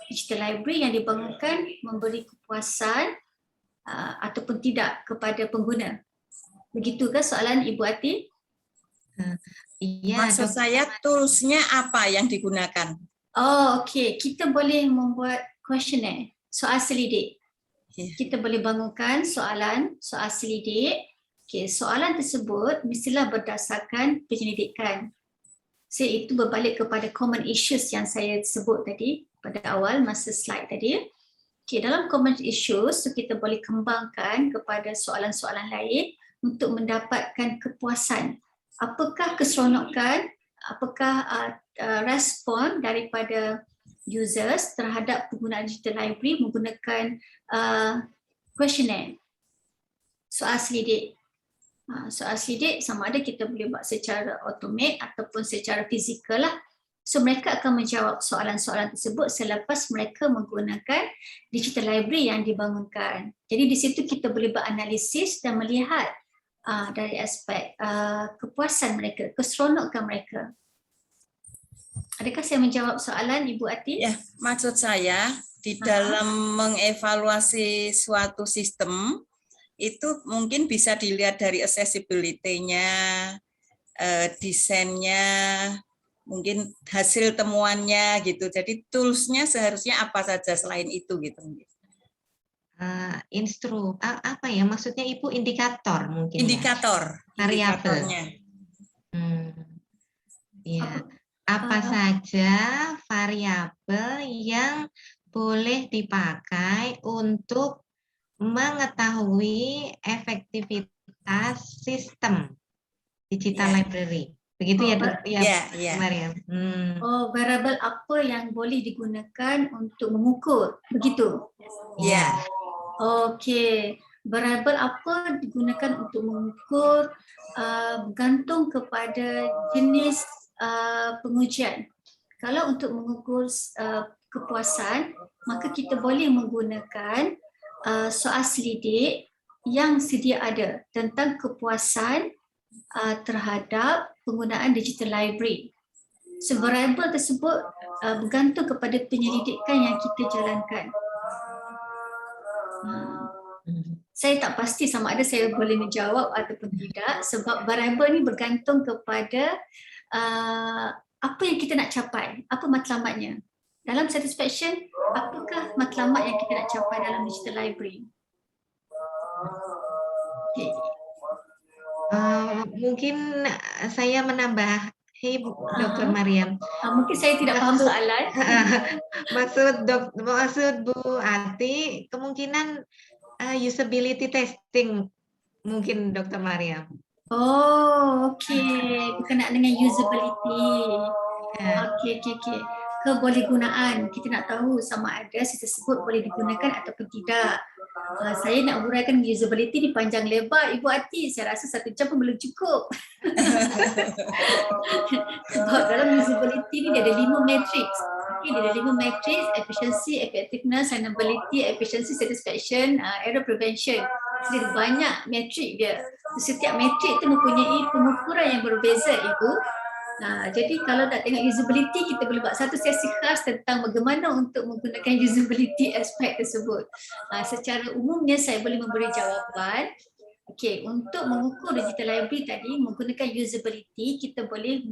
digital library yang dibangunkan memberi kepuasan ataupun tidak kepada pengguna. Begitukah soalan Ibu Ati? Iya. Maksud saya toolsnya apa yang digunakan? Oh, okey. Kita boleh membuat questionnaire, soal selidik. Kita boleh bangunkan soal selidik. Okay, soalan tersebut mestilah berdasarkan penyelidikan. Itu berbalik kepada common issues yang saya sebut tadi pada awal masa slide tadi. Okay, dalam common issues, so kita boleh kembangkan kepada soalan-soalan lain untuk mendapatkan kepuasan. Apakah keseronokan, apakah respon daripada users terhadap penggunaan digital library menggunakan questionnaire, soal selidik. Soal selidik sama ada kita boleh buat secara automate ataupun secara fizikal lah. So mereka akan menjawab soalan-soalan tersebut selepas mereka menggunakan digital library yang dibangunkan. Jadi di situ kita boleh beranalisis dan melihat dari aspek kepuasan mereka, keseronokan mereka. Adakah saya menjawab soalan Ibu Ati? Ya, maksud saya di dalam mengevaluasi suatu sistem itu mungkin bisa dilihat dari accessibility-nya, desainnya, mungkin hasil temuannya gitu. Jadi tools-nya seharusnya apa saja selain itu gitu. Apa ya maksudnya Ibu, indikator mungkin? Indikator, ya? Variabel. Ya. Apa saja variabel yang boleh dipakai untuk mengetahui efektivitas sistem digital library. Begitu ya, Dok? Ya. Mariam. Oh, variabel apa yang boleh digunakan untuk mengukur? Begitu? Ya. Okey. Variabel apa digunakan untuk mengukur bergantung kepada jenis pengujian. Kalau untuk mengukur kepuasan, maka kita boleh menggunakan soal selidik yang sedia ada tentang kepuasan terhadap penggunaan digital library. So, variabel tersebut bergantung kepada penyelidikan yang kita jalankan. Saya tak pasti sama ada saya boleh menjawab ataupun tidak sebab variabel ini bergantung kepada apa yang kita nak capai, apa matlamatnya. Dalam satisfaction, apakah matlamat yang kita nak capai dalam digital library? Okay. Mungkin saya menambah, Dr. Mariam. Mungkin saya tidak paham soalan. Maksud Bu Ati, kemungkinan usability testing mungkin Dr. Mariam. Oh, okey. Berkenaan dengan usability. Ya. Okey. Kebolehgunaan. Kita nak tahu sama ada sistem tersebut boleh digunakan ataupun tidak. Saya nak uraikan usability ni panjang lebar, Ibu Ati. Saya rasa 1 jam pun belum cukup. Sebab dalam usability ni dia ada 5 matrix. Okay, dia ada 5 matrix: efficiency, effectiveness, sustainability, efficiency, satisfaction, error prevention. Dia ada banyak matrix dia. Setiap matrix tu mempunyai pengukuran yang berbeza, Ibu. Jadi kalau nak tengok usability, kita boleh buat satu sesi khas tentang bagaimana untuk menggunakan usability aspek tersebut. Secara umumnya saya boleh memberi jawapan. Okey, untuk mengukur digital library tadi menggunakan usability, kita boleh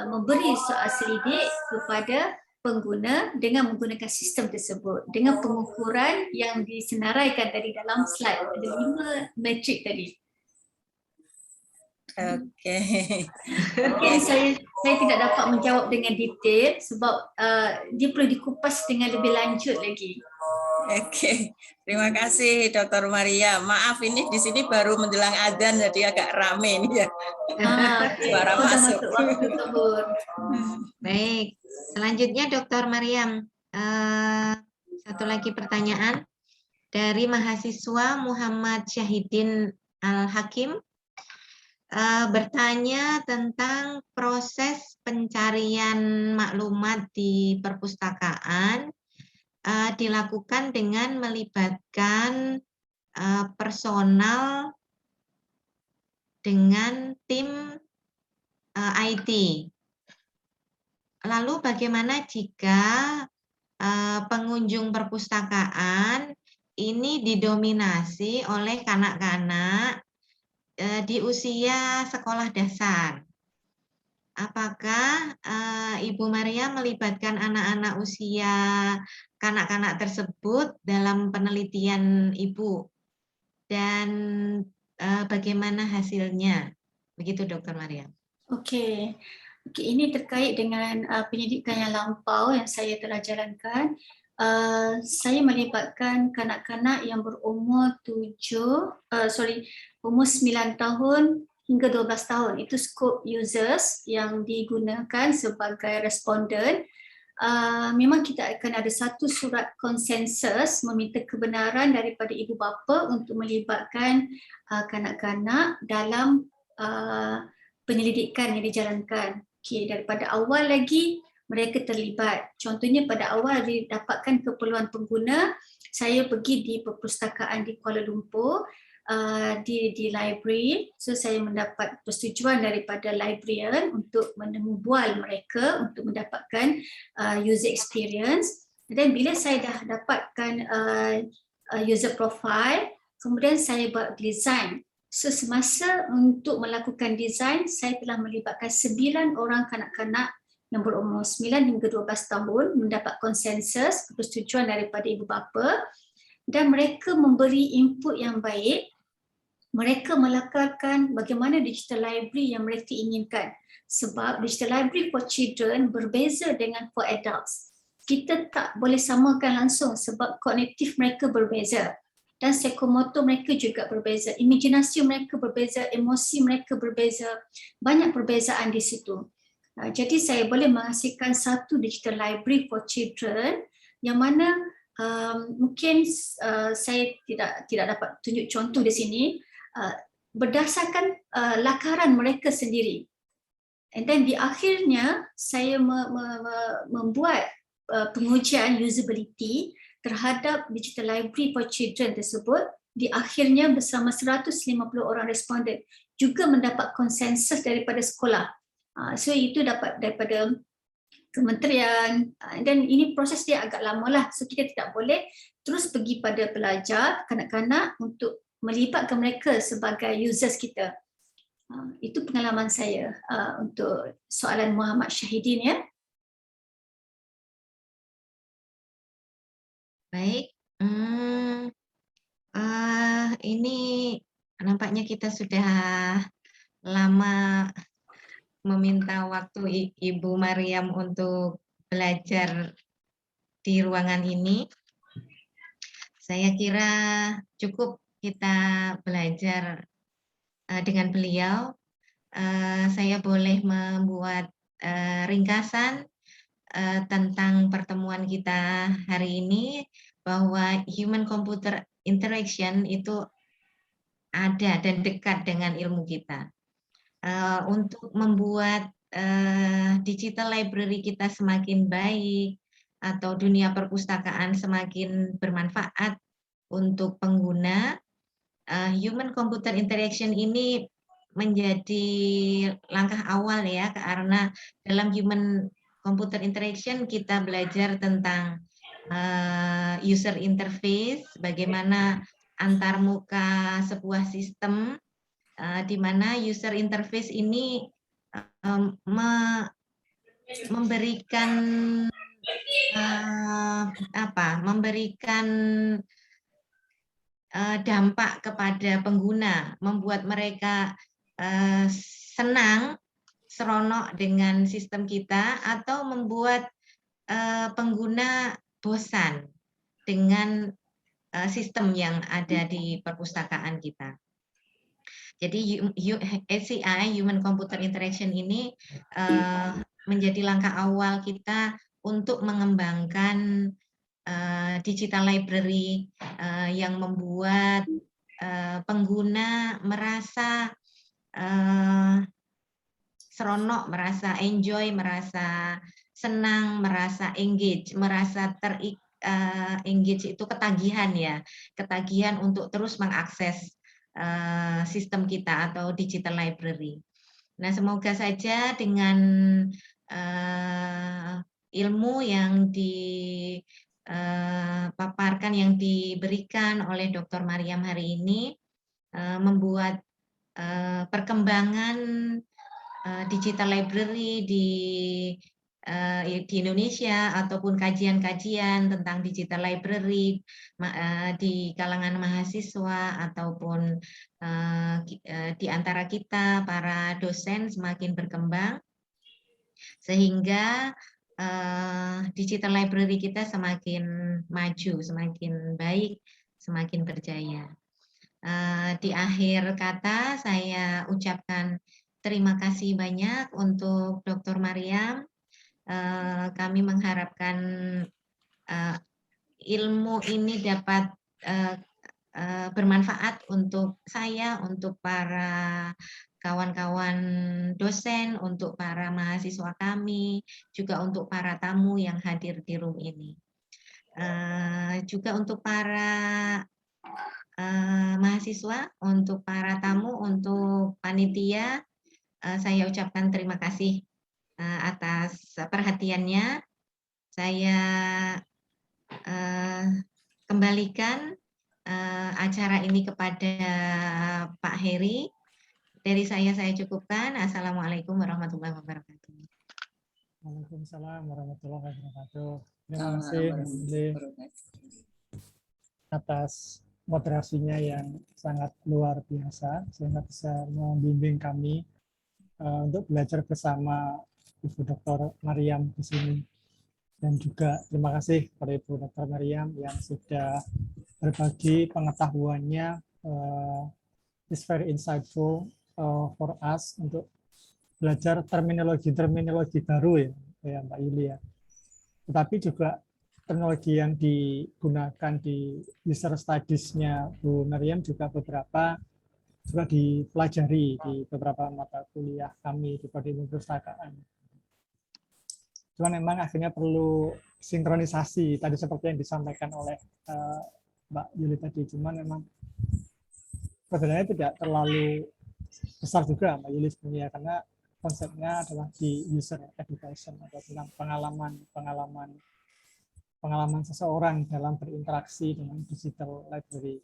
memberi soal selidik kepada pengguna dengan menggunakan sistem tersebut dengan pengukuran yang disenaraikan tadi dalam slide. Ada 5 matrik tadi. Mungkin saya tidak dapat menjawab dengan detail sebab dia perlu dikupas dengan lebih lanjut lagi. Oke, terima kasih Dr. Maria. Maaf ini di sini baru menjelang adzan jadi agak rame nih ya. Suara masuk. Baik, selanjutnya Dr. Mariam. Satu lagi pertanyaan dari mahasiswa Muhammad Syahidin Al-Hakim. Bertanya tentang proses pencarian maklumat di perpustakaan dilakukan dengan melibatkan personal dengan tim IT. Lalu bagaimana jika pengunjung perpustakaan ini didominasi oleh kanak-kanak di usia sekolah dasar? Apakah Ibu Maria melibatkan anak-anak usia kanak-kanak tersebut dalam penelitian Ibu? Dan bagaimana hasilnya? Begitu Dr. Maria. Okey, ini terkait dengan penyidikan yang lampau yang saya telah jalankan. Saya melibatkan kanak-kanak yang berumur umur 9 tahun hingga 12 tahun. Itu scope users yang digunakan sebagai responden. Memang kita akan ada satu surat konsensus meminta kebenaran daripada ibu bapa untuk melibatkan kanak-kanak dalam penyelidikan yang dijalankan. Okey, daripada awal lagi mereka terlibat. Contohnya pada awal didapatkan keperluan pengguna, saya pergi di perpustakaan di Kuala Lumpur, di library. So saya mendapat persetujuan daripada librarian untuk menemubual mereka untuk mendapatkan user experience. Dan bila saya dah dapatkan user profile, kemudian saya buat design. So semasa untuk melakukan design, saya telah melibatkan 9 orang kanak-kanak yang berumur 9 hingga 12 tahun mendapat konsensus, persetujuan daripada ibu bapa, dan mereka memberi input yang baik. Mereka melakarkan bagaimana digital library yang mereka inginkan. Sebab digital library for children berbeza dengan for adults. Kita tak boleh samakan langsung sebab kognitif mereka berbeza. Dan psikomotor mereka juga berbeza. Imaginasi mereka berbeza, emosi mereka berbeza. Banyak perbezaan di situ. Jadi saya boleh menghasilkan satu digital library for children yang mana mungkin saya tidak dapat tunjuk contoh di sini, berdasarkan lakaran mereka sendiri. And then di akhirnya saya membuat pengujian usability terhadap digital library for children tersebut. Di akhirnya bersama 150 orang responden juga mendapat konsensus daripada sekolah. So itu dapat daripada kementerian, dan ini proses dia agak lama lah. So kita tidak boleh terus pergi pada pelajar, kanak-kanak untuk melibatkan mereka sebagai users kita. Itu pengalaman saya untuk soalan Muhammad Syahidin ya. Baik, ini nampaknya kita sudah lama meminta waktu Ibu Mariam untuk belajar di ruangan ini. Saya kira cukup kita belajar dengan beliau. Saya boleh membuat ringkasan tentang pertemuan kita hari ini, bahwa human computer interaction itu ada dan dekat dengan ilmu kita. Untuk membuat digital library kita semakin baik atau dunia perpustakaan semakin bermanfaat untuk pengguna, human computer interaction ini menjadi langkah awal ya, karena dalam human computer interaction kita belajar tentang user interface, bagaimana antarmuka sebuah sistem, di mana user interface ini memberikan dampak kepada pengguna, membuat mereka senang, seronok dengan sistem kita, atau membuat pengguna bosan dengan sistem yang ada di perpustakaan kita. Jadi HCI, Human Computer Interaction ini menjadi langkah awal kita untuk mengembangkan digital library yang membuat pengguna merasa seronok, merasa enjoy, merasa senang, merasa engage, merasa engage itu ketagihan ya, ketagihan untuk terus mengakses sistem kita atau digital library. Nah, semoga saja dengan ilmu yang dipaparkan, yang diberikan oleh Dr. Maryam hari ini, membuat perkembangan digital library di Indonesia ataupun kajian-kajian tentang digital library di kalangan mahasiswa ataupun di antara kita para dosen semakin berkembang, sehingga digital library kita semakin maju, semakin baik, semakin berjaya. Di akhir kata saya ucapkan terima kasih banyak untuk Dr. Maryam. Kami mengharapkan ilmu ini dapat bermanfaat untuk saya, untuk para kawan-kawan dosen, untuk para mahasiswa kami, juga untuk para tamu yang hadir di room ini. Juga untuk para mahasiswa, untuk para tamu, untuk panitia, saya ucapkan terima kasih atas perhatiannya. Saya kembalikan acara ini kepada Pak Heri. Dari saya cukupkan. Assalamualaikum warahmatullahi wabarakatuh. Waalaikumsalam warahmatullahi wabarakatuh. Terima kasih atas moderasinya yang sangat luar biasa, sehingga bisa membimbing kami untuk belajar bersama Ibu Dr. Maryam di sini. Dan juga terima kasih kepada Ibu Dr. Maryam yang sudah berbagi pengetahuannya, is very insightful for us untuk belajar terminologi baru ya Mbak Yuli ya. Tetapi juga teknologi yang digunakan di user studies-nya Bu Maryam juga beberapa juga dipelajari di beberapa mata kuliah kami di Prodi Perpustakaan. Cuman memang akhirnya perlu sinkronisasi tadi seperti yang disampaikan oleh Mbak Yuli tadi. Cuman memang sebenarnya tidak terlalu besar juga Mbak Yuli sebenarnya, karena konsepnya adalah di user education atau tentang pengalaman seseorang dalam berinteraksi dengan digital library.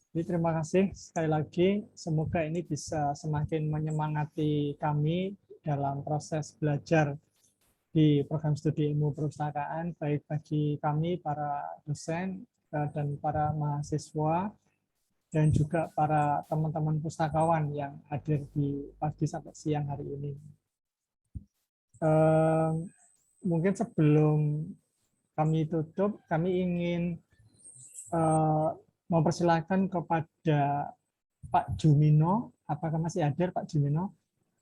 Jadi terima kasih sekali lagi, semoga ini bisa semakin menyemangati kami dalam proses belajar di program studi ilmu perpustakaan, baik bagi kami para dosen dan para mahasiswa, dan juga para teman-teman pustakawan yang hadir di pagi sampai siang hari ini. Mungkin sebelum kami tutup, kami ingin mempersilahkan kepada Pak Jumino apakah masih hadir Pak Jumino?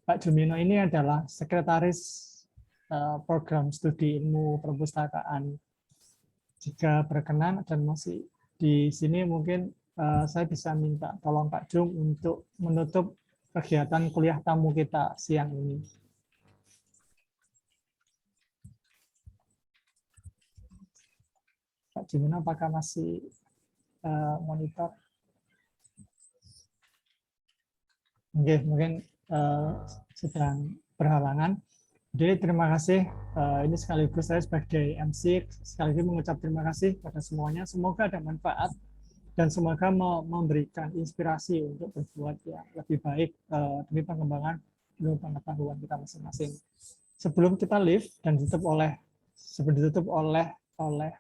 Pak Jumino ini adalah sekretaris program studi ilmu perpustakaan. Jika berkenan dan masih di sini, mungkin saya bisa minta tolong Pak Jum untuk menutup kegiatan kuliah tamu kita siang ini. Pak Jumino, apakah masih monitor? Oke, mungkin sedang berhalangan. Jadi terima kasih. Ini sekaligus saya sebagai MC sekaligus mengucap terima kasih pada semuanya. Semoga ada manfaat dan semoga memberikan inspirasi untuk berbuat yang lebih baik demi pengembangan ilmu pengetahuan kita masing-masing. Sebelum kita leave dan ditutup oleh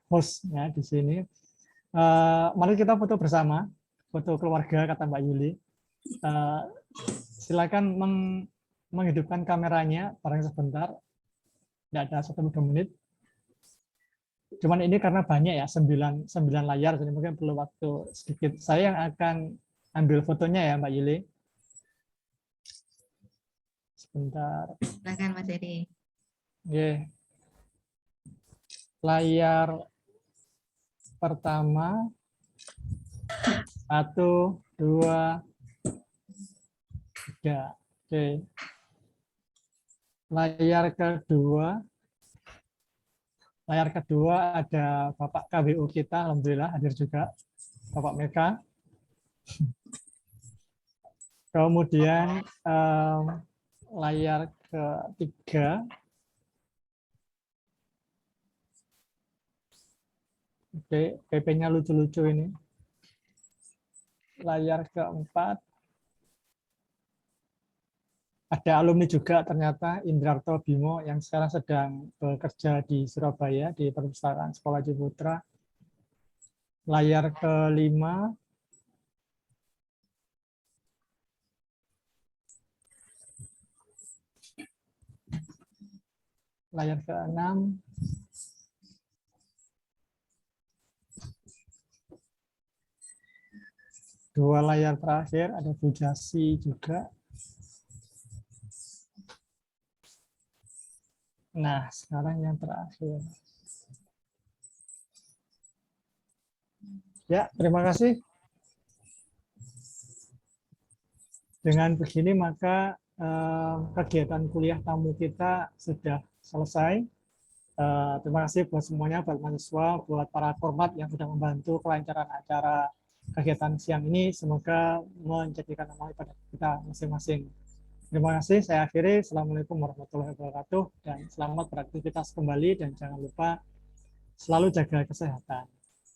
hostnya di sini, mari kita foto bersama, foto keluarga kata Mbak Yuli. Silakan menghidupkan kameranya bareng sebentar, tidak ada 1-2 menit. Cuman ini karena banyak ya, 9 layar, jadi mungkin perlu waktu sedikit. Saya yang akan ambil fotonya ya Mbak Yuli. Sebentar. Silakan Mas Edi. Oke. Layar pertama, 1, 2, 3. Oke. Layar kedua ada Bapak KWU kita, alhamdulillah hadir juga, Bapak Meka. Kemudian layar ketiga, oke, PP-nya lucu-lucu ini. Layar keempat, ada alumni juga ternyata, Indrarto Bimo yang sekarang sedang bekerja di Surabaya di Perpustakaan Sekolah Ciputra. Layar kelima, layar keenam, dua layar terakhir ada Bu Jasi juga. Nah, sekarang yang terakhir. Ya, terima kasih. Dengan begini maka kegiatan kuliah tamu kita sudah selesai. Terima kasih buat semuanya, buat mahasiswa, buat para kormat yang sudah membantu kelancaran acara kegiatan siang ini. Semoga menjadikan amal pada kita masing-masing. Terima kasih, saya akhiri. Assalamualaikum warahmatullahi wabarakatuh, dan selamat beraktivitas kembali, dan jangan lupa selalu jaga kesehatan.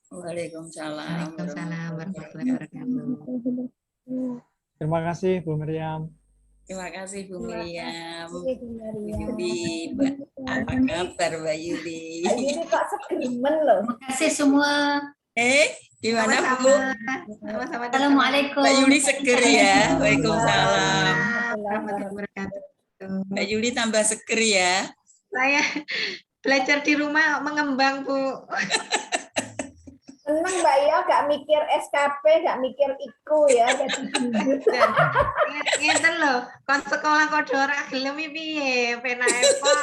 Waalaikumsalam. Waalaikumsalam warahmatullahi wabarakatuh. Terima kasih Bu Miriam. Terima kasih Bu Miriam. Oke, Bu Miriam. Yuli, apa kabar Mbak Yuli? Mbak Yuli kok segermen loh. Terima kasih semua. Gimana Bu? Sama-sama. Assalamualaikum. Mbak Yuli seger ya? Waalaikumsalam. Warahmatullahi wabarakatuh. Mbak Yuli tambah seger ya? Saya belajar di rumah mengembang Bu. Seneng Mbak ya, gak mikir SKP, gak mikir IKU ya, jadi gendut. Ngeten lho, kon sekolah kok ora gelem piye, pena epal.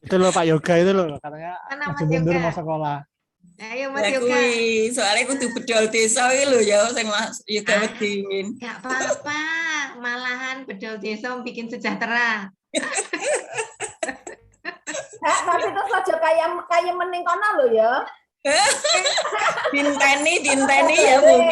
Itu loh Pak Yoga itu loh, katanya Mana maju Mas mundur Yoga? mau sekolah. Ayo Mas Ya Yoga. kuwi, soalnya kudu bedol desa iki lho ya sing Mas Yoga wedin. Gak apa-apa, malahan bedol desa bikin sejahtera. Tapi terus aja kayak mending kono lho ya. Dinteni ya Bu.